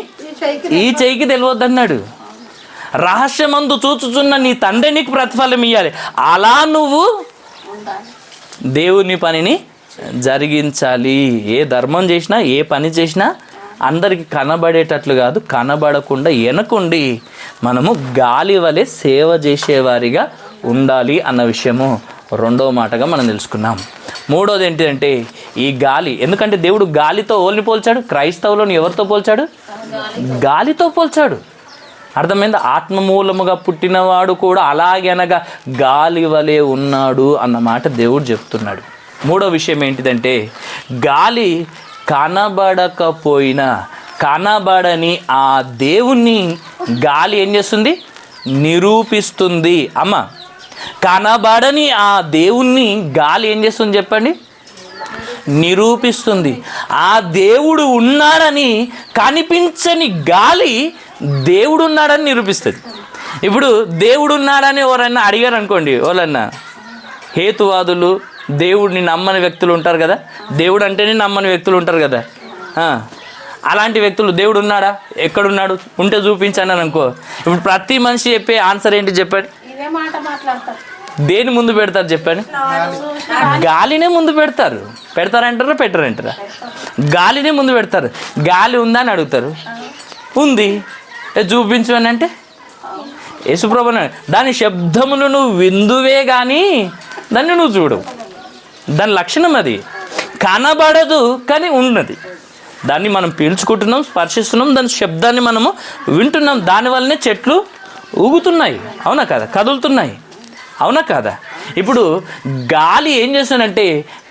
ఈ చేయికి తెలియద్దు అన్నాడు. రహస్యమందు చూచుచున్న నీ తండ్రి నీకు ప్రతిఫలం ఇవ్వాలి. అలా నువ్వు దేవుని పనిని జరిగించాలి. ఏ ధర్మం చేసినా ఏ పని చేసినా అందరికి కనబడేటట్లు కాదు, కనబడకుండా వెనకుండి మనము గాలి వలె సేవ చేసేవారిగా ఉండాలి అన్న విషయము రెండవ మాటగా మనం తెలుసుకున్నాం. మూడోది ఏంటిదంటే ఈ గాలి. ఎందుకంటే దేవుడు గాలితో ఓల్ని పోల్చాడు. క్రైస్తవులను ఎవరితో పోల్చాడు? గాలితో పోల్చాడు. అర్థమైందా? ఆత్మ మూలముగా పుట్టినవాడు కూడా అలాగనగా గాలి వలె ఉన్నాడు అన్న మాట దేవుడు చెప్తున్నాడు. మూడో విషయం ఏంటిదంటే గాలి కనబడకపోయినా కనబడని ఆ దేవుణ్ణి గాలి ఏం చేస్తుంది? నిరూపిస్తుంది. అమ్మ, కనబడని ఆ దేవుణ్ణి గాలి ఏం చేస్తుంది చెప్పండి? నిరూపిస్తుంది. ఆ దేవుడు ఉన్నాడని కనిపించని గాలి దేవుడు ఉన్నాడని నిరూపిస్తుంది. ఇప్పుడు దేవుడు ఉన్నాడని ఎవరన్నా అడిగారు అనుకోండి, ఎవరన్నా హేతువాదులు, దేవుడిని నమ్మని వ్యక్తులు ఉంటారు కదా, దేవుడు అంటేనే నమ్మని వ్యక్తులు ఉంటారు కదా, అలాంటి వ్యక్తులు దేవుడు ఉన్నాడా, ఎక్కడున్నాడు, ఉంటే చూపించాను అనుకో. ఇప్పుడు ప్రతి మనిషి చెప్పే ఆన్సర్ ఏంటి చెప్పండి? దేని ముందు పెడతారు చెప్పండి? గాలినే ముందు పెడతారు. పెడతారంటారా పెట్టరంటారా? గాలినే ముందు పెడతారు. గాలి ఉందా అని అడుగుతారు, ఉంది, చూపించు అని అంటే యేసుప్రభు దాని శబ్దమును నువ్వు విందువే కానీ దాన్ని నువ్వు చూడవు. దాని లక్షణం అది. కనబడదు కానీ ఉన్నది. దాన్ని మనం పీల్చుకుంటున్నాం, స్పర్శిస్తున్నాం, దాని శబ్దాన్ని మనము వింటున్నాం. దానివల్లనే చెట్లు ఊగుతున్నాయి, అవునా కదా, కదులుతున్నాయి, అవునా కదా. ఇప్పుడు గాలి ఏం చేస్తుందంటే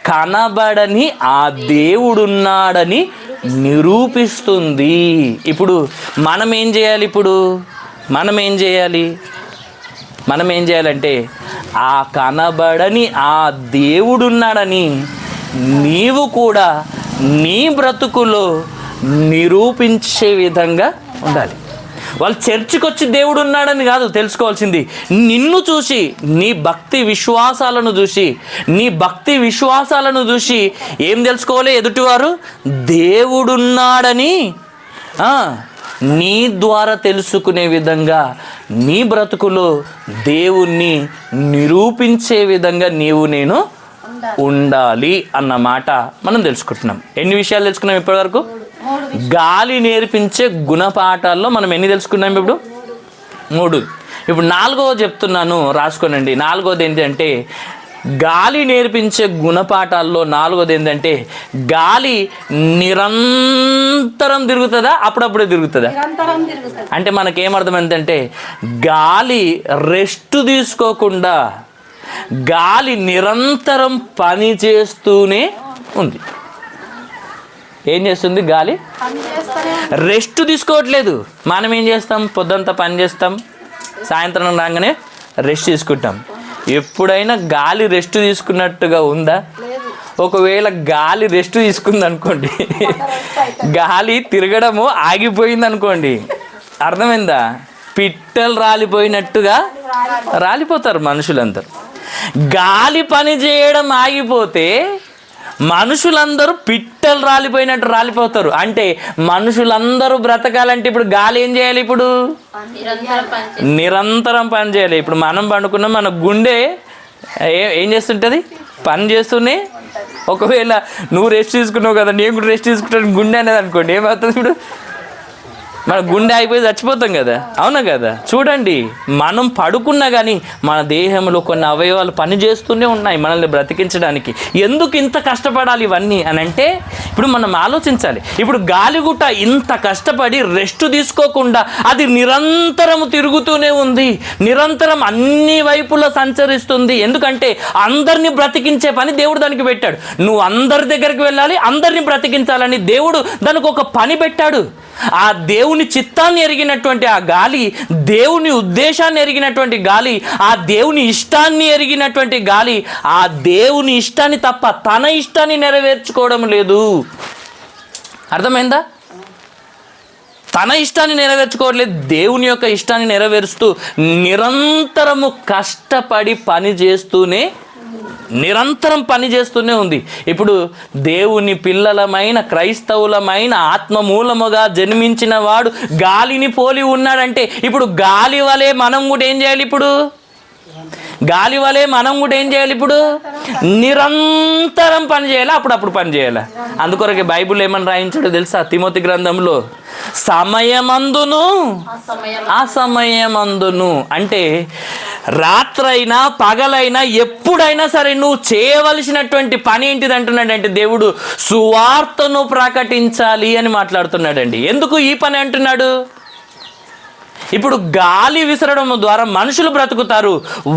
కనబడని ఆ దేవుడున్నాడని నిరూపిస్తుంది. ఇప్పుడు మనం ఏం చేయాలంటే ఆ కనబడని ఆ దేవుడున్నాడని నీవు కూడా నీ బ్రతుకులో నిరూపించే విధంగా ఉండాలి. వాళ్ళు చర్చికి వచ్చి దేవుడు ఉన్నాడని కాదు తెలుసుకోవాల్సింది, నిన్ను చూసి, నీ భక్తి విశ్వాసాలను చూసి ఏం తెలుసుకోవాలి? ఎదుటివారు దేవుడున్నాడని నీ ద్వారా తెలుసుకునే విధంగా నీ బ్రతుకులో దేవుణ్ణి నిరూపించే విధంగా నేను ఉండాలి అన్న మాట మనం తెలుసుకుంటున్నాం. ఎన్ని విషయాలు తెలుసుకున్నాం ఇప్పటివరకు? గాలి నేర్పించే గుణపాఠాల్లో మనం ఎన్ని తెలుసుకున్నాం? ఇప్పుడు 3. ఇప్పుడు 4వ చెప్తున్నాను, రాసుకోనండి. 4వది ఏంటంటే గాలి నేర్పించే గుణపాఠాల్లో 4వది ఏంటంటే గాలి నిరంతరం తిరుగుతుందా, అప్పుడప్పుడే తిరుగుతుందా? అంటే మనకేమర్థమైందంటే గాలి రెస్ట్ తీసుకోకుండా గాలి నిరంతరం పని చేస్తూనే ఉంది. ఏం చేస్తుంది? గాలి రెస్ట్ తీసుకోవట్లేదు. మనం ఏం చేస్తాం? పొద్దంతా పని చేస్తాం, సాయంత్రం రాగానే రెస్ట్ తీసుకుంటాం. ఎప్పుడైనా గాలి రెస్ట్ తీసుకున్నట్టుగా ఉందా? ఒకవేళ గాలి రెస్ట్ తీసుకుంది అనుకోండి, గాలి తిరగడము ఆగిపోయింది అనుకోండి, అర్థమైందా? పిట్టలు రాలిపోయినట్టుగా రాలిపోతారు మనుషులందరూ. గాలి పని చేయడం ఆగిపోతే మనుషులందరూ పిట్టలు రాలిపోయినట్టు రాలిపోతారు. అంటే మనుషులందరూ బ్రతకాలంటే ఇప్పుడు గాలి ఏం చేయాలి? ఇప్పుడు నిరంతరం పని చేయాలి. ఇప్పుడు మనం పండుకున్నాం, మన గుండె ఏం చేస్తుంటుంది? పని చేస్తూనే. ఒకవేళ నువ్వు రెస్ట్ తీసుకున్నావు కదా, నేను కూడా రెస్ట్ తీసుకుంటాను గుండె అనేది అనుకోండి, ఏమవుతుంది? ఇప్పుడు మన గుండె అయిపోయి చచ్చిపోతాం కదా, అవునా కదా? చూడండి, మనం పడుకున్నా కానీ మన దేహంలో కొన్ని అవయవాలు పనిచేస్తూనే ఉన్నాయి మనల్ని బ్రతికించడానికి. ఎందుకు ఇంత కష్టపడాలి ఇవన్నీ అని అంటే, ఇప్పుడు మనం ఆలోచించాలి. ఇప్పుడు గాలిగుట్ట ఇంత కష్టపడి రెస్ట్ తీసుకోకుండా అది నిరంతరం తిరుగుతూనే ఉంది, నిరంతరం అన్ని వైపులా సంచరిస్తుంది. ఎందుకంటే అందరినీ బ్రతికించే పని దేవుడు దానికి పెట్టాడు. నువ్వు అందరి దగ్గరికి వెళ్ళాలి, అందరినీ బ్రతికించాలని దేవుడు దానికి ఒక పని పెట్టాడు. ఆ దేవుని చిత్తాన్ని ఎరిగినటువంటి ఆ గాలి, దేవుని ఉద్దేశాన్ని ఎరిగినటువంటి గాలి, ఆ దేవుని ఇష్టాన్ని ఎరిగినటువంటి గాలి, ఆ దేవుని ఇష్టాన్ని తప్ప తన ఇష్టాన్ని నెరవేర్చుకోవడం లేదు. అర్థమైందా? తన ఇష్టాన్ని నెరవేర్చుకోవట్లేదు, దేవుని యొక్క ఇష్టాన్ని నెరవేరుస్తూ నిరంతరము కష్టపడి నిరంతరం పని చేస్తూనే ఉంది. ఇప్పుడు దేవుని పిల్లలమైన క్రైస్తవులమైన ఆత్మ మూలముగా జన్మించిన వాడు గాలిని పోలి ఉన్నాడంటే, ఇప్పుడు గాలి వలె మనం కూడా ఏం చేయాలి? ఇప్పుడు నిరంతరం పని చేయాలి, అప్పుడప్పుడు పని చేయాలి. అందుకొరకే బైబిల్ ఏమని రాయించాడో తెలుసా? తిమోతి గ్రంథంలో సమయమందును అసమయమందును అంటే రాత్రైనా పగలైనా ఎప్పుడైనా సరే నువ్వు చేయవలసినటువంటి పని ఏంటిది అంటున్నాడంటే, దేవుడు సువార్తను ప్రకటించాలి అని మాట్లాడుతున్నాడండి. ఎందుకు ఈ పని అంటున్నాడు? ఇప్పుడు గాలి విసరడం ద్వారా మనుషులు బ్రతుకుతారు,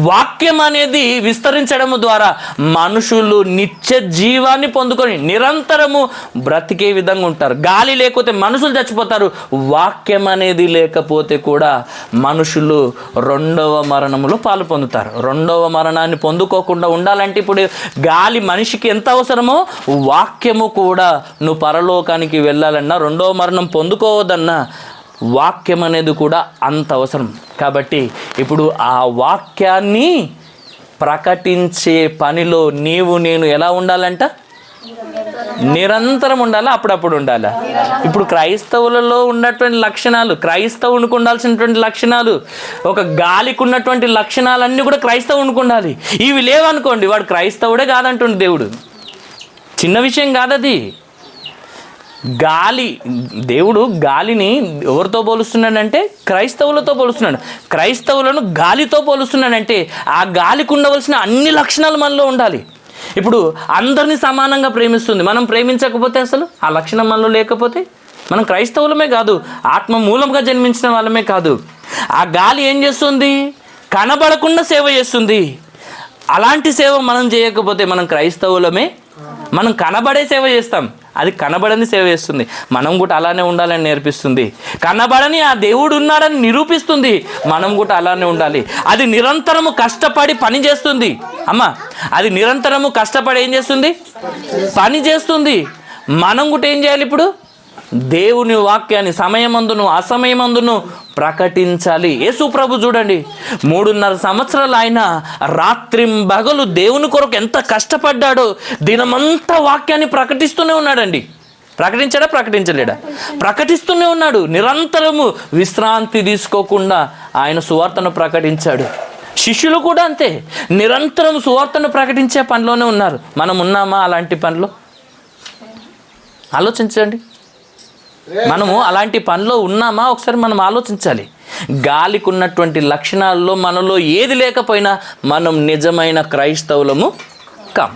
వాక్యం అనేది విస్తరించడం ద్వారా మనుషులు నిత్య జీవాన్ని పొందుకొని నిరంతరము బ్రతికే విధంగా ఉంటారు. గాలి లేకపోతే మనుషులు చచ్చిపోతారు, వాక్యం అనేది లేకపోతే కూడా మనుషులు రెండవ మరణములో పాలు పొందుతారు. రెండవ మరణాన్ని పొందుకోకుండా ఉండాలంటే ఇప్పుడు గాలి మనిషికి ఎంత అవసరమో, వాక్యము కూడా నువ్వు పరలోకానికి వెళ్ళాలన్నా, రెండవ మరణం పొందుకోవద్దన్నా వాక్యం అనేది కూడా అంత అవసరం. కాబట్టి ఇప్పుడు ఆ వాక్యాన్ని ప్రకటించే పనిలో నేను ఎలా ఉండాలంట? నిరంతరం ఉండాలా, అప్పుడప్పుడు ఉండాలా? ఇప్పుడు క్రైస్తవులలో ఉన్నటువంటి లక్షణాలు, క్రైస్తవునికి ఉండాల్సినటువంటి లక్షణాలు, ఒక గాలికి ఉన్నటువంటి లక్షణాలన్నీ కూడా క్రైస్తవునికి ఉండాలి. ఇవి లేవనుకోండి, వాడు క్రైస్తవుడే కాదంటుండే దేవుడు. చిన్న విషయం కాదది. దేవుడు గాలిని ఎవరితో పోలుస్తున్నాడంటే క్రైస్తవులతో పోలుస్తున్నాడు. క్రైస్తవులను గాలితో పోలుస్తున్నాడంటే ఆ గాలికి ఉండవలసిన అన్ని లక్షణాలు మనలో ఉండాలి. ఇప్పుడు అందరినీ సమానంగా ప్రేమిస్తుంది, మనం ప్రేమించకపోతే, అసలు ఆ లక్షణం మనలో లేకపోతే మనం క్రైస్తవులమే కాదు, ఆత్మ మూలంగా జన్మించిన వాళ్ళమే కాదు. ఆ గాలి ఏం చేస్తుంది? కనబడకుండా సేవ చేస్తుంది. అలాంటి సేవ మనం చేయకపోతే మనం క్రైస్తవులమే. మనం కనబడే సేవ చేస్తాం, అది కనబడని సేవ చేస్తుంది. మనం కూడా అలానే ఉండాలని నేర్పిస్తుంది. కనబడని ఆ దేవుడు ఉన్నాడని నిరూపిస్తుంది, మనం కూడా అలానే ఉండాలి. అది నిరంతరము కష్టపడి పని చేస్తుంది. అది నిరంతరము కష్టపడి ఏం చేస్తుంది? పని చేస్తుంది. మనం కూడా ఏం చేయాలి? ఇప్పుడు దేవుని వాక్యాన్ని సమయమందును అసమయమందును ప్రకటించాలి. యేసు ప్రభు చూడండి, 3.5 సంవత్సరాలు ఆయన రాత్రింబగలు దేవుని కొరకు ఎంత కష్టపడ్డాడో, దినమంతా వాక్యాన్ని ప్రకటిస్తూనే ఉన్నాడండి. ప్రకటించలేడా? ప్రకటిస్తూనే ఉన్నాడు. నిరంతరము విశ్రాంతి తీసుకోకుండా ఆయన సువార్తను ప్రకటించాడు. శిష్యులు కూడా అంతే, నిరంతరం సువార్తను ప్రకటించే పనిలోనే ఉన్నారు. మనం ఉన్నామా అలాంటి పనిలో? ఆలోచించండి. మనము అలాంటి పనిలో ఉన్నామా? ఒకసారి మనం ఆలోచించాలి. గాలికి ఉన్నటువంటి లక్షణాల్లో మనలో ఏది లేకపోయినా మనం నిజమైన క్రైస్తవులము కాం.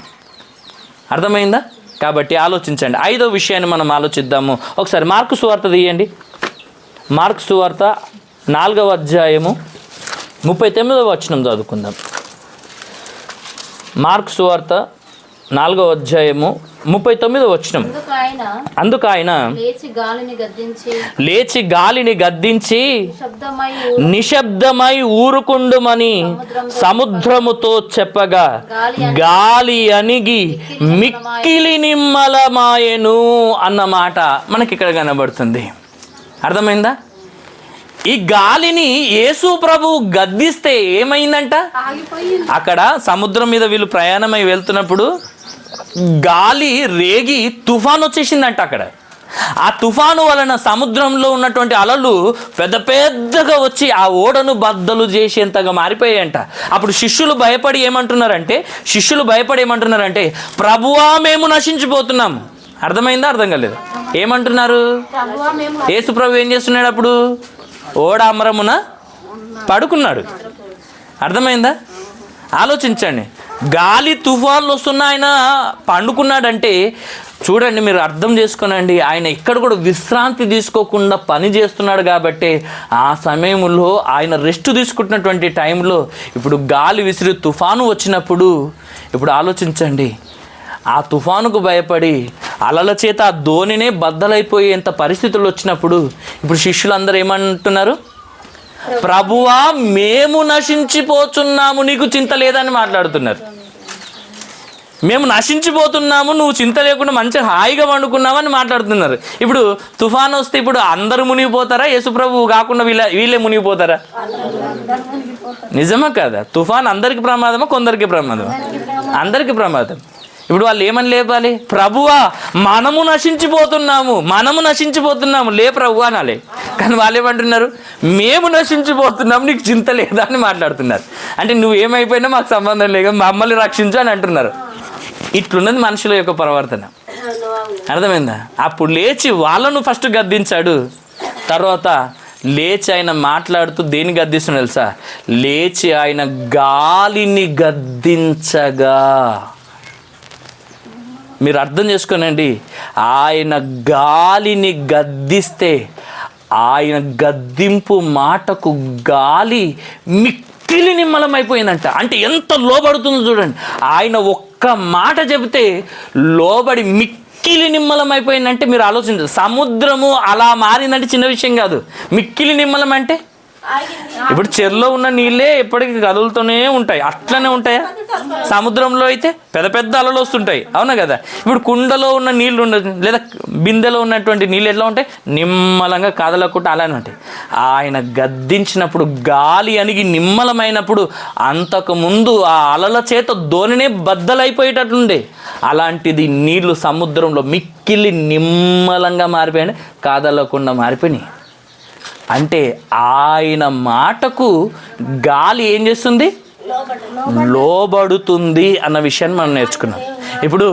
అర్థమైందా? కాబట్టి ఆలోచించండి. 5వ విషయాన్ని మనం ఆలోచిద్దాము. ఒకసారి మార్కు సువార్త తీయండి. మార్కు సువార్త 4వ అధ్యాయము 39వ వచనం చదువుకుందాం. మార్కు సువార్త 4వ అధ్యాయము 39వ వచనం. అందుకు ఆయన లేచి గాలిని గద్దించి నిశ్శబ్దమై ఊరుకుండుమని సముద్రముతో చెప్పగా గాలి అణిగి మిక్కిలి నిమ్మలమాయెను అన్న మాట మనకి ఇక్కడ కనబడుతుంది. అర్థమైందా? ఈ గాలిని యేసు ప్రభువు గద్దిస్తే ఏమైందంట? అక్కడ సముద్రం మీద వీళ్ళు ప్రయాణమై వెళ్తున్నప్పుడు గాలి రేగి తుఫాను వచ్చేసిందంట. అక్కడ ఆ తుఫాను వలన సముద్రంలో ఉన్నటువంటి అలలు పెద్ద పెద్దగా వచ్చి ఆ ఓడను బద్దలు చేసేంతగా మారిపోయాయంట. అప్పుడు శిష్యులు భయపడి ఏమంటున్నారంటే ప్రభువా మేము నశించిపోతున్నాం. అర్థమైందా? అర్థం కాలేదు. ఏమంటున్నారు? యేసు ప్రభు ఏం చేస్తున్నాడు అప్పుడు? ఓడ అమరమున పడుకున్నాడు. అర్థమైందా? ఆలోచించండి. గాలి తుఫాన్లు వస్తున్నా ఆయన పండుకున్నాడంటే చూడండి, మీరు అర్థం చేసుకోనండి, ఆయన ఎక్కడ కూడా విశ్రాంతి తీసుకోకుండా పని చేస్తున్నాడు. కాబట్టి ఆ సమయంలో ఆయన రెస్ట్ తీసుకుంటున్నటువంటి టైంలో ఇప్పుడు గాలి విసిరి తుఫాను వచ్చినప్పుడు ఇప్పుడు ఆలోచించండి, ఆ తుఫానుకు భయపడి అలల చేత ఆ ధోనినే బద్దలైపోయేంత పరిస్థితులు వచ్చినప్పుడు ఇప్పుడు శిష్యులందరూ ఏమంటున్నారు? ప్రభువా, మేము నశించిపోతున్నాము, నీకు చింత లేదని మాట్లాడుతున్నారు. మేము నశించిపోతున్నాము, నువ్వు చింత లేకుండా మంచిగా హాయిగా వండుకున్నావని మాట్లాడుతున్నారు. ఇప్పుడు తుఫాను వస్తే ఇప్పుడు అందరూ మునిగిపోతారా? యేసుప్రభు కాకుండా వీళ్ళే మునిగిపోతారా? నిజమా కాదా? తుఫాన్ అందరికి ప్రమాదమా? కొందరికి ప్రమాదమా? అందరికి ప్రమాదం. ఇప్పుడు వాళ్ళు ఏమని లేపాలి? ప్రభువా, మనము నశించిపోతున్నాము లే ప్రభు అనాలి. కానీ వాళ్ళు ఏమంటున్నారు? మేము నశించిపోతున్నాము, నీకు చింత లేదా అని మాట్లాడుతున్నారు. అంటే నువ్వు ఏమైపోయినా మాకు సంబంధం లేదు, మమ్మల్ని రక్షించు అని అంటున్నారు. ఇట్లున్నది మనుషుల యొక్క ప్రవర్తన. అర్థమైందా? అప్పుడు లేచి వాళ్ళను ఫస్ట్ గద్దించాడు. తర్వాత లేచి ఆయన మాట్లాడుతూ దేన్ని గద్దిస్తున్నాడు తెలుసా? లేచి ఆయన గాలిని గద్దించగా, మీరు అర్థం చేసుకోనండి, ఆయన గాలిని గద్దిస్తే ఆయన గద్దింపు మాటకు గాలి మిక్కిలి నిమ్మలమైపోయిందంట. అంటే ఎంత లోబడుతుందో చూడండి. ఆయన ఒక్క మాట చెబితే లోబడి మిక్కిలి నిమ్మలమైపోయిందంటే మీరు ఆలోచించండి. సముద్రము అలా మారిందంటే చిన్న విషయం కాదు. మిక్కిలి నిమ్మలం అంటే ఇప్పుడు చెరువులో ఉన్న నీళ్ళే ఎప్పటికీ కదులుతూనే ఉంటాయి, అట్లనే ఉంటాయా? సముద్రంలో అయితే పెద్ద పెద్ద అలలు వస్తుంటాయి, అవునా కదా? ఇప్పుడు కుండలో ఉన్న నీళ్ళు ఉండదు, లేదా బిందెలో ఉన్నటువంటి నీళ్ళు ఎట్లా ఉంటాయి? నిమ్మలంగా కదలకుండా అలానే ఉంటాయి. ఆయన గద్దించినప్పుడు గాలి అణిగి నిమ్మలమైనప్పుడు అంతకుముందు ఆ అలల చేత ధోనినే బద్దలైపోయేటట్లుండే, అలాంటిది నీళ్లు సముద్రంలో మిక్కిలి నిమ్మలంగా మారిపోయాయి, కదలకుండా మారిపోయినాయి. అంటే ఆయన మాటకు గాలి ఏం చేస్తుంది? లోబడుతుంది అన్న విషయాన్ని మనం నేర్చుకున్నాం. ఇప్పుడు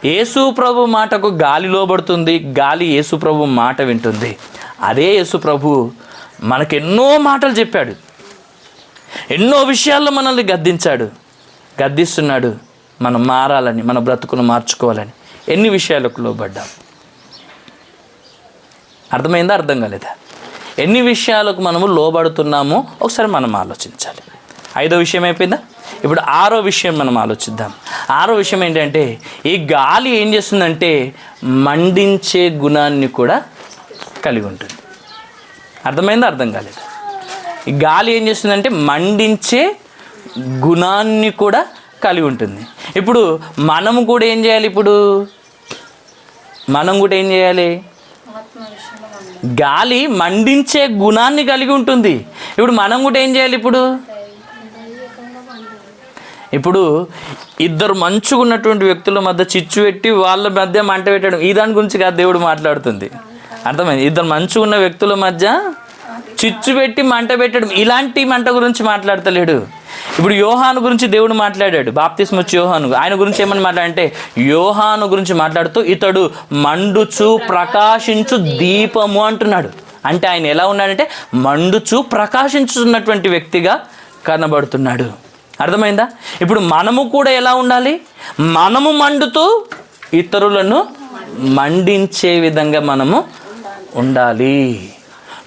యేసు ప్రభు మాటకు గాలి లోబడుతుంది, గాలి యేసు ప్రభు మాట వింటుంది. అదే యేసు ప్రభు మనకెన్నో మాటలు చెప్పాడు, ఎన్నో విషయాల్లో మనల్ని గద్దిస్తున్నాడు. మనం మారాలని, మన బ్రతుకును మార్చుకోవాలని ఎన్ని విషయాలకు లోబడ్డాం? అర్థమైందా? అర్థం కాలేదా? ఎన్ని విషయాలకు మనము లోబడుతున్నామో ఒకసారి మనం ఆలోచించాలి. 5వ విషయం అయిపోయిందా? ఇప్పుడు 6వ విషయం మనం ఆలోచిద్దాం. 6వ విషయం ఏంటంటే, ఈ గాలి ఏం చేస్తుందంటే మండించే గుణాన్ని కూడా కలిగి ఉంటుంది. అర్థమైందా? అర్థం కాలేదు. ఈ గాలి ఏం చేస్తుందంటే మండించే గుణాన్ని కూడా కలిగి ఉంటుంది. ఇప్పుడు మనము కూడా ఏం చేయాలి? ఏం చేయాలి? గాలి మండించే గుణాన్ని కలిగి ఉంటుంది. ఇప్పుడు మనం కూడా ఏం చేయాలి? ఇప్పుడు ఇద్దరు మంచుగా ఉన్నటువంటి వ్యక్తుల మధ్య చిచ్చు పెట్టి వాళ్ళ మధ్య మంట పెట్టడం, ఈ దాని గురించి కాదు దేవుడు మాట్లాడుతుంది. అర్థమైంది? ఇద్దరు మంచుగా ఉన్న వ్యక్తుల మధ్య చిచ్చు పెట్టి మంట పెట్టడం, ఇలాంటి మంట గురించి మాట్లాడతలేడు. ఇప్పుడు యోహాను గురించి దేవుడు మాట్లాడాడు, బాప్తిస్మ ఇచ్చే యోహాను. ఆయన గురించి ఏమని మాట్లాడంటే, యోహాను గురించి మాట్లాడుతూ ఇతడు మండుచు ప్రకాశించు దీపము అంటున్నాడు. అంటే ఆయన ఎలా ఉన్నాడంటే మండుచు ప్రకాశించుతున్నటువంటి వ్యక్తిగా కనబడుతున్నాడు. అర్థమైందా? ఇప్పుడు మనము కూడా ఎలా ఉండాలి? మనము మండుతూ ఇతరులను మండించే విధంగా మనము ఉండాలి.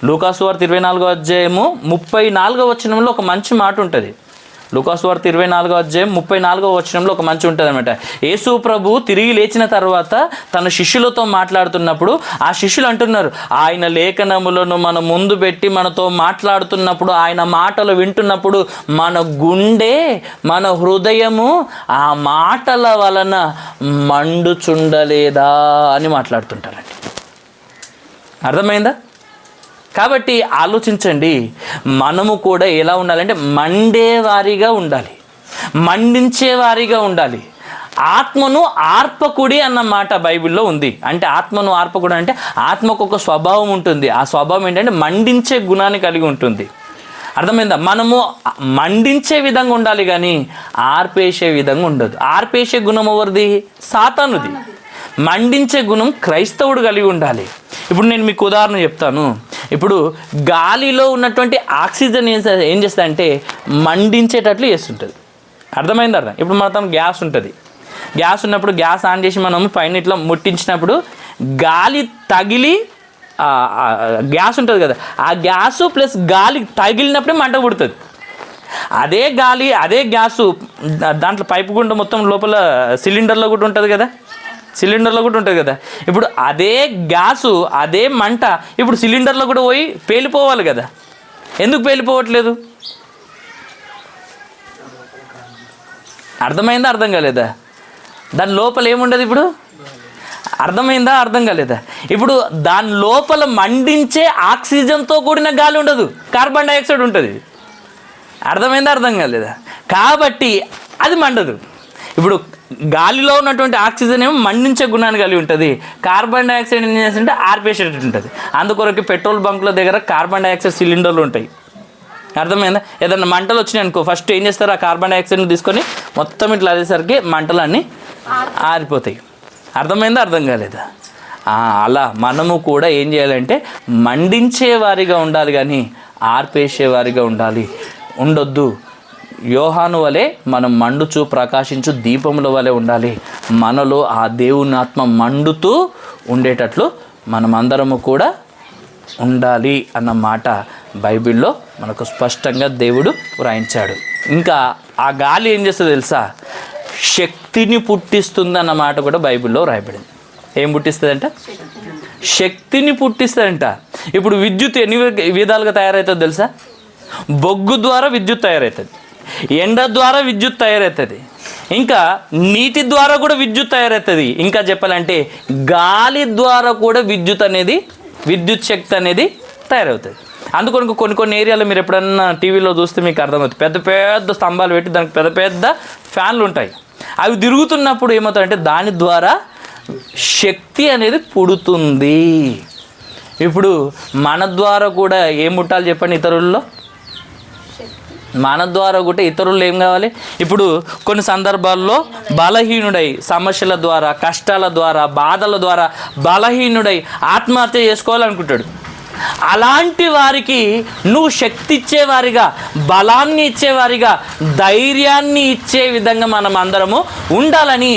లూకాసు వార్త 24వ అధ్యాయము 34వ వచనంలో ఒక మంచి మాట ఉంటుంది. లూకాసు వార్త 24వ అధ్యాయం 34వ వచనంలో ఒక మంచి ఉంటుంది అనమాట. యేసు ప్రభు తిరిగి లేచిన తర్వాత తన శిష్యులతో మాట్లాడుతున్నప్పుడు ఆ శిష్యులు అంటున్నారు, ఆయన లేఖనములను మన ముందు పెట్టి మనతో మాట్లాడుతున్నప్పుడు, ఆయన మాటలు వింటున్నప్పుడు మన గుండె, మన హృదయము ఆ మాటల వలన మండుచుండలేదా అని మాట్లాడుతుంటారండి. అర్థమైందా? కాబట్టి ఆలోచించండి, మనము కూడా ఎలా ఉండాలంటే మండేవారిగా ఉండాలి, మండించేవారిగా ఉండాలి. ఆత్మను ఆర్పకుడి అన్న మాట బైబిల్లో ఉంది. అంటే ఆత్మను ఆర్పకుడు అంటే ఆత్మకు ఒక స్వభావం ఉంటుంది. ఆ స్వభావం ఏంటంటే మండించే గుణాన్ని కలిగి ఉంటుంది. అర్థమైందా? మనము మండించే విధంగా ఉండాలి కానీ ఆర్పేసే విధంగా ఉండదు. ఆర్పేసే గుణం ఎవరిది? సాతానుది. మండించే గుణం క్రైస్తవుడు కలిగి ఉండాలి. ఇప్పుడు నేను మీకు ఉదాహరణ చెప్తాను. ఇప్పుడు గాలిలో ఉన్నటువంటి ఆక్సిజన్ ఏం చేస్తుందంటే మండించేటట్లు చేస్తుంటుంది. అర్థమైందా? ఇప్పుడు మన గ్యాస్ ఉంటుంది. గ్యాస్ ఉన్నప్పుడు గ్యాస్ ఆన్ చేసి మనం పైన ఇట్లా ముట్టించినప్పుడు గాలి తగిలి గ్యాస్ ఉంటుంది కదా, ఆ గ్యాసు ప్లస్ గాలి తగిలినప్పుడే మంట పుడుతుంది. అదే గాలి అదే గ్యాసు దాంట్లో పైపు గుండా మొత్తం లోపల సిలిండర్లో కూడా ఉంటుంది కదా, ఇప్పుడు అదే గ్యాసు అదే మంట ఇప్పుడు సిలిండర్లో కూడా పోయి పేలిపోవాలి కదా. ఎందుకు పేలిపోవట్లేదు? అర్థమైందా అర్థం కాలేదా? దాని లోపల ఏముండదు ఇప్పుడు? అర్థమైందా అర్థం కాలేదా? ఇప్పుడు దాని లోపల మండించే ఆక్సిజన్తో కూడిన గాలి ఉండదు, కార్బన్ డైఆక్సైడ్ ఉంటుంది. అర్థమైందా అర్థం కాలేదా? కాబట్టి అది మండదు. ఇప్పుడు గాలిలో ఉన్నటువంటి ఆక్సిజన్ ఏమో మండించే గుణాన్ని కలిగి ఉంటుంది, కార్బన్ డైఆక్సైడ్ ఏం చేస్తుంటే ఆర్పేసేటట్టు ఉంటుంది. అందుకొరకు పెట్రోల్ బంకుల దగ్గర కార్బన్ డైఆక్సైడ్ సిలిండర్లు ఉంటాయి. అర్థమైందా? ఏదన్నా మంటలు వచ్చినాయి అనుకో, ఫస్ట్ ఏం చేస్తారు, ఆ కార్బన్ డైఆక్సైడ్ని తీసుకొని మొత్తం ఇట్లా అదేసరికి మంటలన్నీ ఆరిపోతాయి. అర్థమైందా అర్థం కాలేదా? అలా మనము కూడా ఏం చేయాలంటే మండించేవారిగా ఉండాలి కానీ ఆర్పేసేవారిగా ఉండొద్దు. యోహాను వలె మనం మండుచు ప్రకాశించు దీపముల వలె ఉండాలి. మనలో ఆ దేవుని ఆత్మ మండుతూ ఉండేటట్లు మనమందరము కూడా ఉండాలి అన్న మాట బైబిల్లో మనకు స్పష్టంగా దేవుడు వ్రాయించాడు. ఇంకా ఆ గాలి ఏం చేస్తుందో తెలుసా? శక్తిని పుట్టిస్తుంది అన్న మాట కూడా బైబిల్లో రాయబడింది. ఏం పుట్టిస్తుందంట? శక్తిని పుట్టిస్తుందంట. ఇప్పుడు విద్యుత్ ఎన్ని విధాలుగా తయారవుతుందో తెలుసా? బొగ్గు ద్వారా విద్యుత్ తయారవుతుంది, ఎండ ద్వారా విద్యుత్ తయారవుతుంది, ఇంకా నీటి ద్వారా కూడా విద్యుత్ తయారవుతుంది. ఇంకా చెప్పాలంటే గాలి ద్వారా కూడా విద్యుత్ శక్తి అనేది తయారవుతుంది. అందుకని కొన్ని ఏరియాలో మీరు ఎప్పుడన్నా టీవీలో చూస్తే మీకు అర్థమవుతుంది, పెద్ద పెద్ద స్తంభాలు పెట్టి దానికి పెద్ద పెద్ద ఫ్యాన్లు ఉంటాయి. అవి తిరుగుతున్నప్పుడు ఏమవుతాయంటే దాని ద్వారా శక్తి అనేది పుడుతుంది. ఇప్పుడు మన ద్వారా కూడా ఏం పుట్టాలి చెప్పండి? ఇతరుల్లో మన ద్వారా కూడా ఇతరులు ఏం కావాలి? ఇప్పుడు కొన్ని సందర్భాల్లో బలహీనుడై సమస్యల ద్వారా, కష్టాల ద్వారా, బాధల ద్వారా బలహీనుడై ఆత్మహత్య చేసుకోవాలనుకుంటాడు. అలాంటి వారికి నువ్వు శక్తి ఇచ్చేవారిగా, బలాన్ని ఇచ్చేవారిగా, ధైర్యాన్ని ఇచ్చే విధంగా మనం అందరము ఉండాలని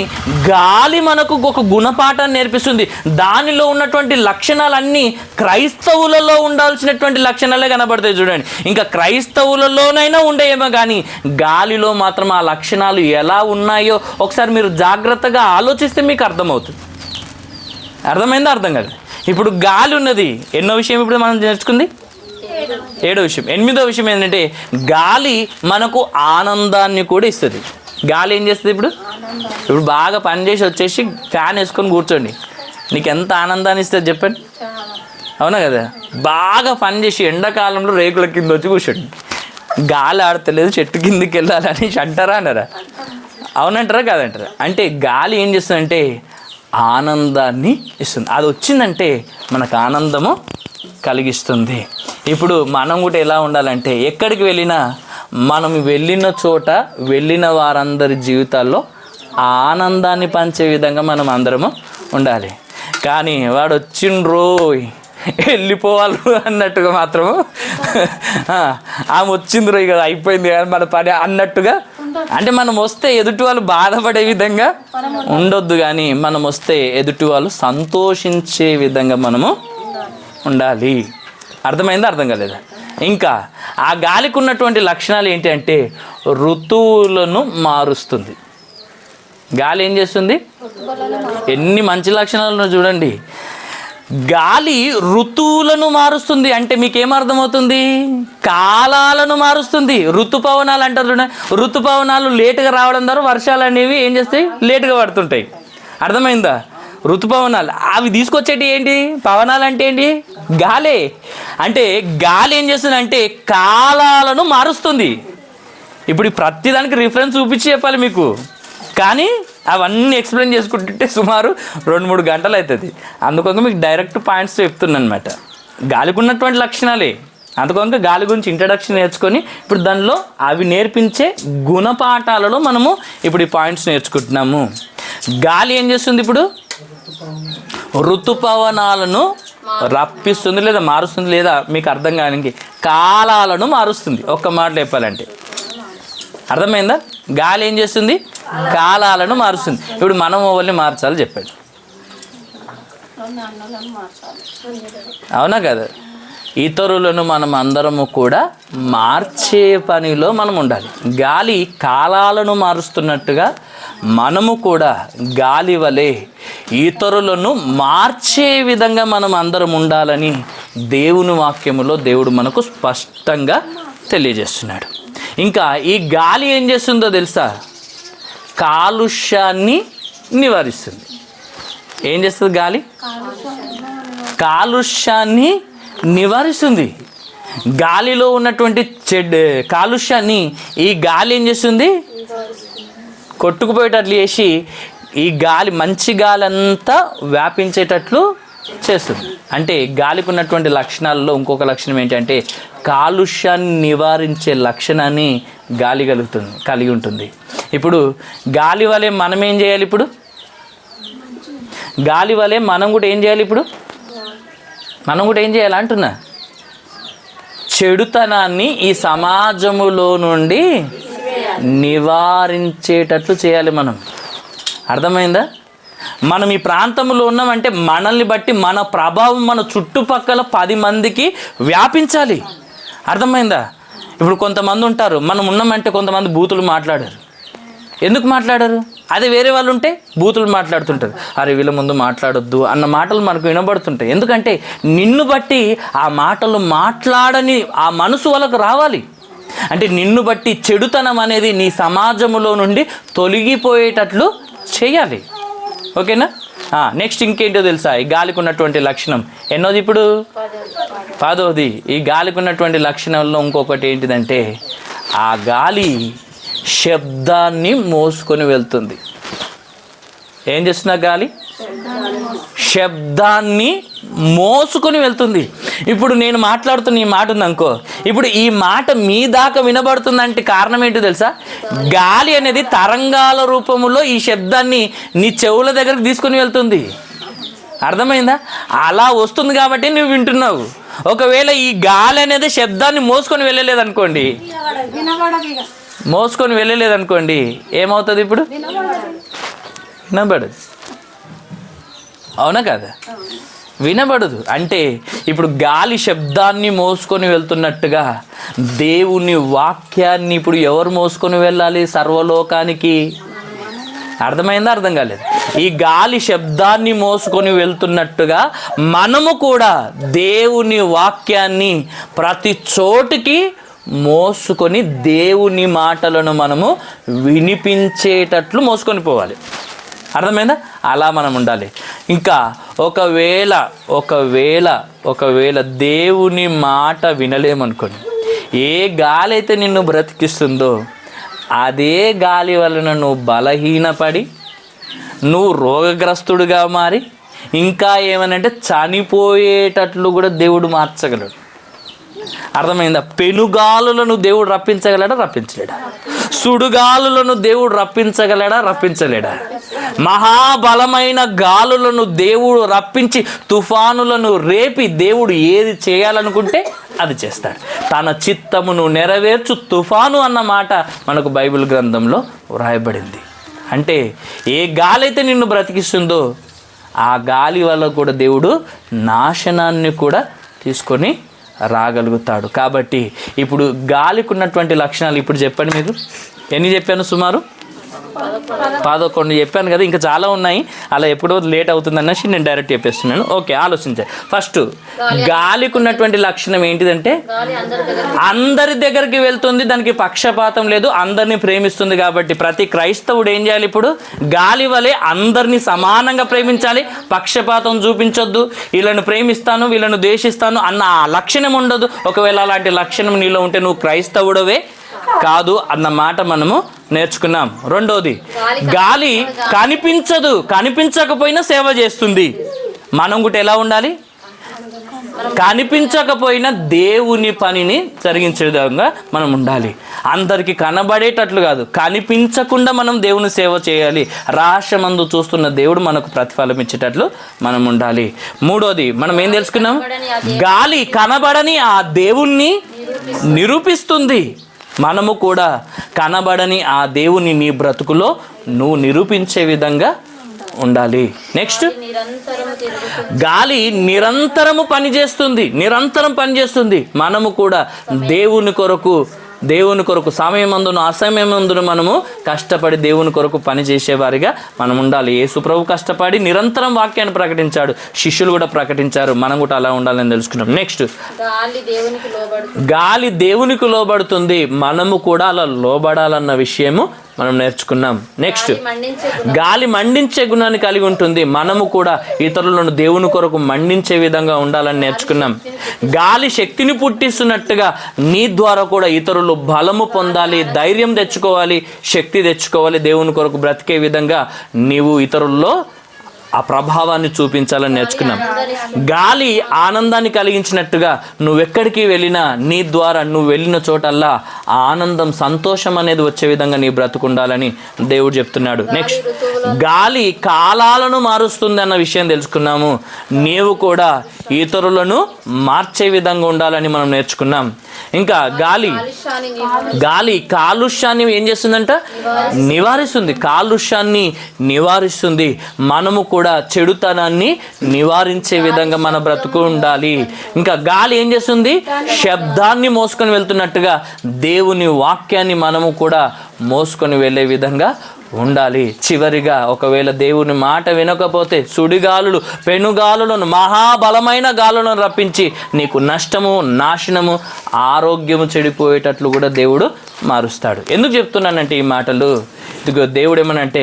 గాలి మనకు ఒక గుణపాఠాన్ని నేర్పిస్తుంది. దానిలో ఉన్నటువంటి లక్షణాలన్నీ క్రైస్తవులలో ఉండాల్సినటువంటి లక్షణాలే కనబడతాయి. చూడండి, ఇంకా క్రైస్తవులలోనైనా ఉండేయేమో కానీ గాలిలో మాత్రం ఆ లక్షణాలు ఎలా ఉన్నాయో ఒకసారి మీరు జాగ్రత్తగా ఆలోచిస్తే మీకు అర్థమవుతుంది. అర్థమైందా అర్థం కాదు? ఇప్పుడు గాలి ఉన్నది. ఎన్నో విషయం ఇప్పుడు మనం నేర్చుకుంది? 7వ విషయం. 8వ విషయం ఏంటంటే గాలి మనకు ఆనందాన్ని కూడా ఇస్తుంది. గాలి ఏం చేస్తుంది? ఇప్పుడు బాగా పనిచేసి వచ్చేసి ఫ్యాన్ వేసుకొని కూర్చోండి, నీకు ఎంత ఆనందాన్ని ఇస్తుంది చెప్పండి? అవునా కదా? బాగా పనిచేసి ఎండాకాలంలో రేకుల కింద వచ్చి కూర్చోండి, గాలి ఆడతలేదు, చెట్టు కిందకి వెళ్ళాలని అంటారా అన్నారా? అవునంటారా కాదంటారా? అంటే గాలి ఏం చేస్తుందంటే ఆనందాన్ని ఇస్తుంది. అది వచ్చిందంటే మనకు ఆనందము కలిగిస్తుంది. ఇప్పుడు మనం కూడా ఎలా ఉండాలంటే ఎక్కడికి వెళ్ళినా మనం వెళ్ళిన చోట వెళ్ళిన వారందరి జీవితాల్లో ఆనందాన్ని పంచే విధంగా మనం అందరము ఉండాలి. కానీ వాడు వచ్చిండ్రో వెళ్ళిపోవాలి అన్నట్టుగా మాత్రము ఆమె వచ్చిందిరో ఇక అయిపోయింది కానీ మన పని అన్నట్టుగా, అంటే మనం వస్తే ఎదుటి వాళ్ళు బాధపడే విధంగా ఉండొద్దు, కానీ మనం వస్తే ఎదుటి వాళ్ళు సంతోషించే విధంగా మనము ఉండాలి. అర్థమైందా అర్థం కాలేదా? ఇంకా ఆ గాలికి ఉన్నటువంటి లక్షణాలు ఏంటి అంటే ఋతువులను మారుస్తుంది. గాలి ఏం చేస్తుంది? ఎన్ని మంచి లక్షణాలను చూడండి. గాలి ఋతువులను మారుస్తుంది అంటే మీకేమర్థమవుతుంది? కాలాలను మారుస్తుంది. ఋతుపవనాలు అంటారు చూడండి, ఋతుపవనాలు లేటుగా రావడం ద్వారా వర్షాలు అనేవి ఏం చేస్తాయి? లేటుగా పడుతుంటాయి. అర్థమైందా? ఋతుపవనాలు అవి తీసుకొచ్చేటి ఏంటి? పవనాలు అంటే ఏంటి? గాలే. అంటే గాలి ఏం చేస్తుంది అంటే కాలాలను మారుస్తుంది. ఇప్పుడు ప్రతిదానికి రిఫరెన్స్ చూపించి చెప్పాలి మీకు, కానీ అవన్నీ ఎక్స్ప్లెయిన్ చేసుకుంటుంటే సుమారు 2-3 గంటలు అవుతుంది. అందుకని మీకు డైరెక్ట్ పాయింట్స్ చెప్తున్నాను అనమాట. గాలికి ఉన్నటువంటి లక్షణాలే. అందుకని గాలి గురించి ఇంట్రడక్షన్ నేర్చుకొని ఇప్పుడు దానిలో అవి నేర్పించే గుణపాఠాలలో మనము ఇప్పుడు ఈ పాయింట్స్ నేర్చుకుంటున్నాము. గాలి ఏం చేస్తుంది? ఇప్పుడు ఋతుపవనాలను రప్పిస్తుంది లేదా మారుస్తుంది, లేదా మీకు అర్థం కానికి కాలాలను మారుస్తుంది. ఒక్క మాటలో చెప్పాలంటే అర్థమైందా? గాలి ఏం చేస్తుంది? కాలాలను మారుస్తుంది. ఇప్పుడు మనం వాళ్ళని మార్చాలి చెప్పాడు, అవునా కదా? ఇతరులను మనం అందరము కూడా మార్చే పనిలో మనం ఉండాలి. గాలి కాలాలను మారుస్తున్నట్టుగా మనము కూడా గాలి వలె ఇతరులను మార్చే విధంగా మనం అందరం ఉండాలని దేవుని వాక్యములో దేవుడు మనకు స్పష్టంగా తెలియజేస్తున్నాడు. ఇంకా ఈ గాలి ఏం చేస్తుందో తెలుసా? కాలుష్యాన్ని నివారిస్తుంది. ఏం చేస్తుంది గాలి? కాలుష్యాన్ని నివారిస్తుంది. గాలిలో ఉన్నటువంటి కాలుష్యాన్ని ఈ గాలి ఏం చేస్తుంది? కొట్టుకుపోయేటట్లు చేసి ఈ గాలి, మంచి గాలి అంతా వ్యాపించేటట్లు చేస్తుంది. అంటే గాలికి ఉన్నటువంటి లక్షణాలలో ఇంకొక లక్షణం ఏంటంటే కాలుష్యాన్ని నివారించే లక్షణాన్ని గాలి కలిగి ఉంటుంది. ఇప్పుడు గాలి వలె మనం ఏం చేయాలి? ఇప్పుడు గాలి వలె మనం కూడా ఏం చేయాలి? ఇప్పుడు మనం కూడా ఏం చేయాలి అంటున్నా? చెడుతనాన్ని ఈ సమాజములో నుండి నివారించేటట్లు చేయాలి మనం. అర్థమైందా? మనం ఈ ప్రాంతంలో ఉన్నామంటే మనల్ని బట్టి మన ప్రభావం మన చుట్టుపక్కల 10 మందికి వ్యాపించాలి. అర్థమైందా? ఇప్పుడు కొంతమంది ఉంటారు, మనం ఉన్నామంటే కొంతమంది బూతులు మాట్లాడారు. ఎందుకు మాట్లాడారు? అదే వేరే వాళ్ళు ఉంటే బూతులు మాట్లాడుతుంటారు. అరే వీళ్ళ ముందు మాట్లాడొద్దు అన్న మాటలు మనకు వినబడుతుంటాయి. ఎందుకంటే నిన్ను బట్టి ఆ మాటలు మాట్లాడని ఆ మనసు వాళ్ళకు రావాలి. అంటే నిన్ను బట్టి చెడుతనం అనేది నీ సమాజంలో నుండి తొలగిపోయేటట్లు చేయాలి. ఓకేనా? నెక్స్ట్ ఇంకేంటో తెలుసా? ఈ గాలికి ఉన్నటువంటి లక్షణం ఎన్నోది? ఇప్పుడు 10వది. ఈ గాలికి ఉన్నటువంటి లక్షణంలో ఇంకొకటి ఏంటిదంటే ఆ గాలి శబ్దాన్ని మోసుకొని వెళ్తుంది. ఏం చేస్తున్నా? గాలి శబ్దాన్ని మోసుకొని వెళ్తుంది. ఇప్పుడు నేను మాట్లాడుతున్న ఈ మాట ఉందనుకో, ఇప్పుడు ఈ మాట మీ దాకా వినబడుతుందంటే కారణం ఏంటో తెలుసా? గాలి అనేది తరంగాల రూపంలో ఈ శబ్దాన్ని నీ చెవుల దగ్గరకు తీసుకొని వెళ్తుంది. అర్థమైందా? అలా వస్తుంది కాబట్టి నువ్వు వింటున్నావు. ఒకవేళ ఈ గాలి అనేది శబ్దాన్ని మోసుకొని వెళ్ళలేదనుకోండి, ఏమవుతుంది? ఇప్పుడు వినబడదు. అవునా కదా? వినబడదు. అంటే ఇప్పుడు గాలి శబ్దాన్ని మోసుకొని వెళ్తున్నట్టుగా దేవుని వాక్యాన్ని ఇప్పుడు ఎవరు మోసుకొని వెళ్ళాలి సర్వలోకానికి? అర్థమైందా? అర్థం కాలేదు. ఈ గాలి శబ్దాన్ని మోసుకొని వెళ్తున్నట్టుగా మనము కూడా దేవుని వాక్యాన్ని ప్రతి చోటికి మోసుకొని దేవుని మాటలను మనము వినిపించేటట్లు మోసుకొని పోవాలి. అర్థమైందా? అలా మనం ఉండాలి. ఇంకా ఒకవేళ దేవుని మాట వినలేమనుకోండి, ఏ గాలి అయితే నిన్ను బ్రతికిస్తుందో అదే గాలి వలన నువ్వు బలహీనపడి నువ్వు రోగగ్రస్తుడిగా మారి ఇంకా ఏమనంటే చనిపోయేటట్లు కూడా దేవుడు మార్చగలడు. అర్థమైందా? పెనుగాలులను దేవుడు రప్పించగలడా? రప్పించలేడా? సుడుగాలులను దేవుడు రప్పించలేడా? మహాబలమైన గాలులను దేవుడు రప్పించి తుఫానులను రేపి దేవుడు ఏది చేయాలనుకుంటే అది చేస్తాడు. తన చిత్తమును నెరవేర్చు తుఫాను అన్న మాట మనకు బైబిల్ గ్రంథంలో వ్రాయబడింది. అంటే ఏ గాలి అయితే నిన్ను బ్రతికిస్తుందో ఆ గాలి వల్ల కూడా దేవుడు నాశనాన్ని కూడా తీసుకొని రాగలుగుతాడు. కాబట్టి ఇప్పుడు గాలికి ఉన్నటువంటి లక్షణాలు ఇప్పుడు చెప్పండి. మీరు ఎన్ని చెప్పాను? సుమారు 11 చెప్పాను కదా. ఇంకా చాలా ఉన్నాయి. అలా ఎప్పుడో లేట్ అవుతుందన్నసి నేను డైరెక్ట్ చెప్పేస్తున్నాను. ఓకే, ఆలోచించాలి. ఫస్ట్ గాలికి ఉన్నటువంటి లక్షణం ఏంటిదంటే అందరి దగ్గరికి వెళ్తుంది, దానికి పక్షపాతం లేదు, అందరినీ ప్రేమిస్తుంది. కాబట్టి ప్రతి క్రైస్తవుడు ఏం చేయాలి? ఇప్పుడు గాలి వలె అందరినీ సమానంగా ప్రేమించాలి. పక్షపాతం చూపించొద్దు, వీళ్ళను ప్రేమిస్తాను వీళ్ళను ద్వేషిస్తాను అన్న ఆ లక్షణం ఉండదు. ఒకవేళ అలాంటి లక్షణం నీలో ఉంటే నువ్వు క్రైస్తవుడవే కాదు అన్న మాట మనము నేర్చుకున్నాం. రెండోది, గాలి కనిపించకపోయినా సేవ చేస్తుంది. మనం కూడా ఎలా ఉండాలి? కనిపించకపోయినా దేవుని పనిని జరిగించే విధంగా మనం ఉండాలి. అందరికీ కనబడేటట్లు కాదు, కనిపించకుండా మనం దేవుని సేవ చేయాలి. రహస్యమందు చూస్తున్న దేవుడు మనకు ప్రతిఫలం ఇచ్చేటట్లు మనం ఉండాలి. మూడోది మనం ఏం తెలుసుకున్నాం? గాలి కనబడని ఆ దేవుణ్ణి నిరూపిస్తుంది. మనము కూడా కనబడని ఆ దేవుని నీ బ్రతుకులో నువ్వు నిరూపించే విధంగా ఉండాలి. నెక్స్ట్, గాలి నిరంతరము పనిచేస్తుంది. మనము కూడా దేవుని కొరకు సమయమందును అసమయమందును మనము కష్టపడి దేవుని కొరకు పనిచేసేవారిగా మనం ఉండాలి. యేసు ప్రభు కష్టపడి నిరంతరం వాక్యాన్ని ప్రకటించాడు, శిష్యులు కూడా ప్రకటించారు. మనం కూడా అలా ఉండాలని తెలుసుకున్నాం. నెక్స్ట్, గాలి దేవునికి లోబడుతుంది. మనము కూడా అలా లోబడాలన్న విషయము మనం నేర్చుకున్నాం. నెక్స్ట్, గాలి మండించే గుణాన్ని కలిగి ఉంటుంది. మనము కూడా ఇతరులను దేవుని కొరకు మండించే విధంగా ఉండాలని నేర్చుకున్నాం. గాలి శక్తిని పుట్టిస్తున్నట్టుగా నీ ద్వారా కూడా ఇతరులు బలము పొందాలి, ధైర్యం తెచ్చుకోవాలి, శక్తి తెచ్చుకోవాలి. దేవుని కొరకు బ్రతికే విధంగా నీవు ఇతరుల్లో ఆ ప్రభావాన్ని చూపించాలని నేర్చుకున్నాం. గాలి ఆనందాన్ని కలిగించినట్టుగా నువ్వెక్కడికి వెళ్ళినా నీ ద్వారా నువ్వు వెళ్ళిన చోటల్లా ఆ ఆనందం, సంతోషం అనేది వచ్చే విధంగా నీ బ్రతుకుండాలని దేవుడు చెప్తున్నాడు. నెక్స్ట్, గాలి కాలాలను మారుస్తుంది అన్న విషయం తెలుసుకున్నాము. నీవు కూడా ఇతరులను మార్చే విధంగా ఉండాలని మనం నేర్చుకున్నాం. ఇంకా గాలి కాలుష్యాన్ని ఏం చేస్తుందంట? నివారిస్తుంది. కాలుష్యాన్ని నివారిస్తుంది. మనము కూడా చెడుతనాన్ని నివారించే విధంగా మన బ్రతుకు ఉండాలి. ఇంకా గాలి ఏం చేస్తుంది? శబ్దాన్ని మోసుకొని వెళ్తున్నట్టుగా దేవుని వాక్యాన్ని మనము కూడా మోసుకొని వెళ్ళే విధంగా ఉండాలి. చివరిగా, ఒకవేళ దేవుని మాట వినకపోతే సుడిగాలులు, పెనుగాలులను, మహాబలమైన గాలులను రప్పించి నీకు నష్టము, నాశనము, ఆరోగ్యము చెడిపోయేటట్లు కూడా దేవుడు మారుస్తాడు. ఎందుకు చెప్తున్నానంటే ఈ మాటలు, ఇదిగో దేవుడు ఏమనంటే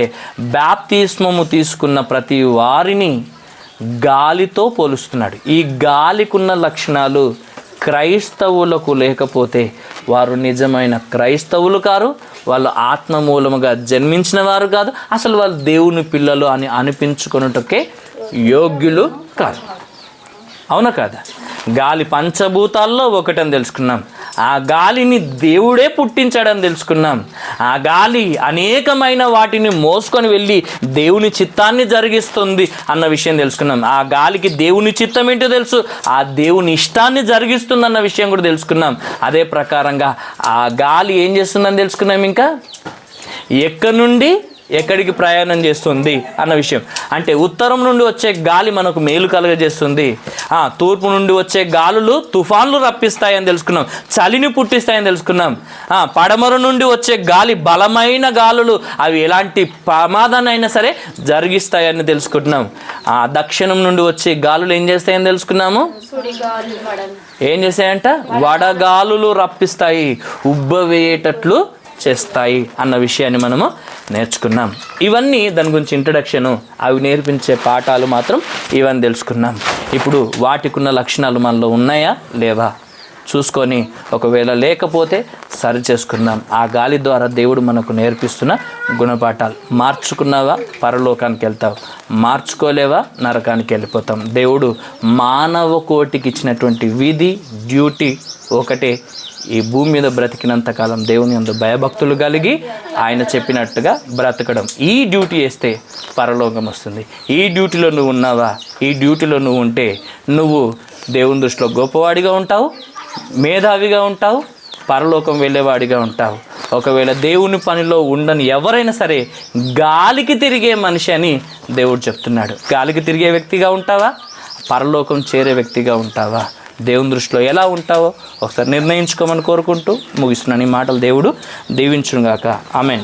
బాప్తిస్మము తీసుకున్న ప్రతి వారిని గాలితో పోలుస్తున్నాడు. ఈ గాలికున్న లక్షణాలు క్రైస్తవులకు లేకపోతే వారు నిజమైన క్రైస్తవులు కారు, వాళ్ళు ఆత్మ మూలముగా జన్మించిన వారు కాదు, అసలు వాళ్ళు దేవుని పిల్లలు అని అనిపించుకున్నట్టుకే యోగ్యులు కాదు. అవునా కాదా? గాలి పంచభూతాల్లో ఒకటని తెలుసుకున్నాం. ఆ గాలిని దేవుడే పుట్టించాడని తెలుసుకున్నాం. ఆ గాలి అనేకమైన వాటిని మోసుకొని వెళ్ళి దేవుని చిత్తాన్ని జరిగిస్తుంది అన్న విషయం తెలుసుకున్నాం. ఆ గాలికి దేవుని చిత్తం ఏంటో తెలుసు, ఆ దేవుని ఇష్టాన్ని జరిగిస్తుంది అన్న విషయం కూడా తెలుసుకున్నాం. అదే ప్రకారంగా ఆ గాలి ఏం చేస్తుందని తెలుసుకున్నాం. ఇంకా ఎక్కడి నుండి ఎక్కడికి ప్రయాణం చేస్తుంది అన్న విషయం. అంటే ఉత్తరం నుండి వచ్చే గాలి మనకు మేలు కలుగజేస్తుంది. తూర్పు నుండి వచ్చే గాలులు తుఫాన్లు రప్పిస్తాయని తెలుసుకున్నాం, చలిని పుట్టిస్తాయని తెలుసుకున్నాం. పడమర నుండి వచ్చే గాలి బలమైన గాలులు, అవి ఎలాంటి ప్రమాదాన్ని అయినా సరే జరిగిస్తాయని తెలుసుకుంటున్నాం. దక్షిణం నుండి వచ్చే గాలులు ఏం చేస్తాయని తెలుసుకున్నాము. ఏం చేస్తాయంట? వడగాలులు రప్పిస్తాయి, ఉబ్బవేయేటట్లు చేస్తాయి అన్న విషయాన్ని మనము నేర్చుకున్నాం. ఇవన్నీ దాని గురించి ఇంట్రడక్షను, అవి నేర్పించే పాఠాలు మాత్రం ఇవన్నీ తెలుసుకున్నాం. ఇప్పుడు వాటికున్న లక్షణాలు మనలో ఉన్నాయా లేవా చూసుకొని, ఒకవేళ లేకపోతే సరి చేసుకుందాం. ఆ గాలి ద్వారా దేవుడు మనకు నేర్పిస్తున్న గుణపాఠాలు మార్చుకున్నావా పరలోకానికి వెళ్తావు, మార్చుకోలేవా నరకానికి వెళ్ళిపోతాం. దేవుడు మానవ కోటికి ఇచ్చినటువంటి విధి, డ్యూటీ ఒకటే. ఈ భూమి మీద బ్రతికినంతకాలం దేవుని యందు భయభక్తులు కలిగి ఆయన చెప్పినట్టుగా బ్రతకడం. ఈ డ్యూటీ చేస్తే పరలోకం వస్తుంది. ఈ డ్యూటీలో నువ్వు ఉన్నావా? ఈ డ్యూటీలో నువ్వు ఉంటే నువ్వు దేవుని దృష్టిలో గొప్పవాడిగా ఉంటావు, మేధావిగా ఉంటావు, పరలోకం వెళ్ళేవాడిగా ఉంటావు. ఒకవేళ దేవుని పనిలో ఉండని ఎవరైనా సరే గాలికి తిరిగే మనిషి అని దేవుడు చెప్తున్నాడు. గాలికి తిరిగే వ్యక్తిగా ఉంటావా? పరలోకం చేరే వ్యక్తిగా ఉంటావా? దేవుని దృష్టిలో ఎలా ఉంటావో ఒకసారి నిర్ణయించుకోమని కోరుకుంటూ ముగిస్తున్నాను. ఈ మాటలు దేవుడు దీవించునుగాక. ఆమేన్.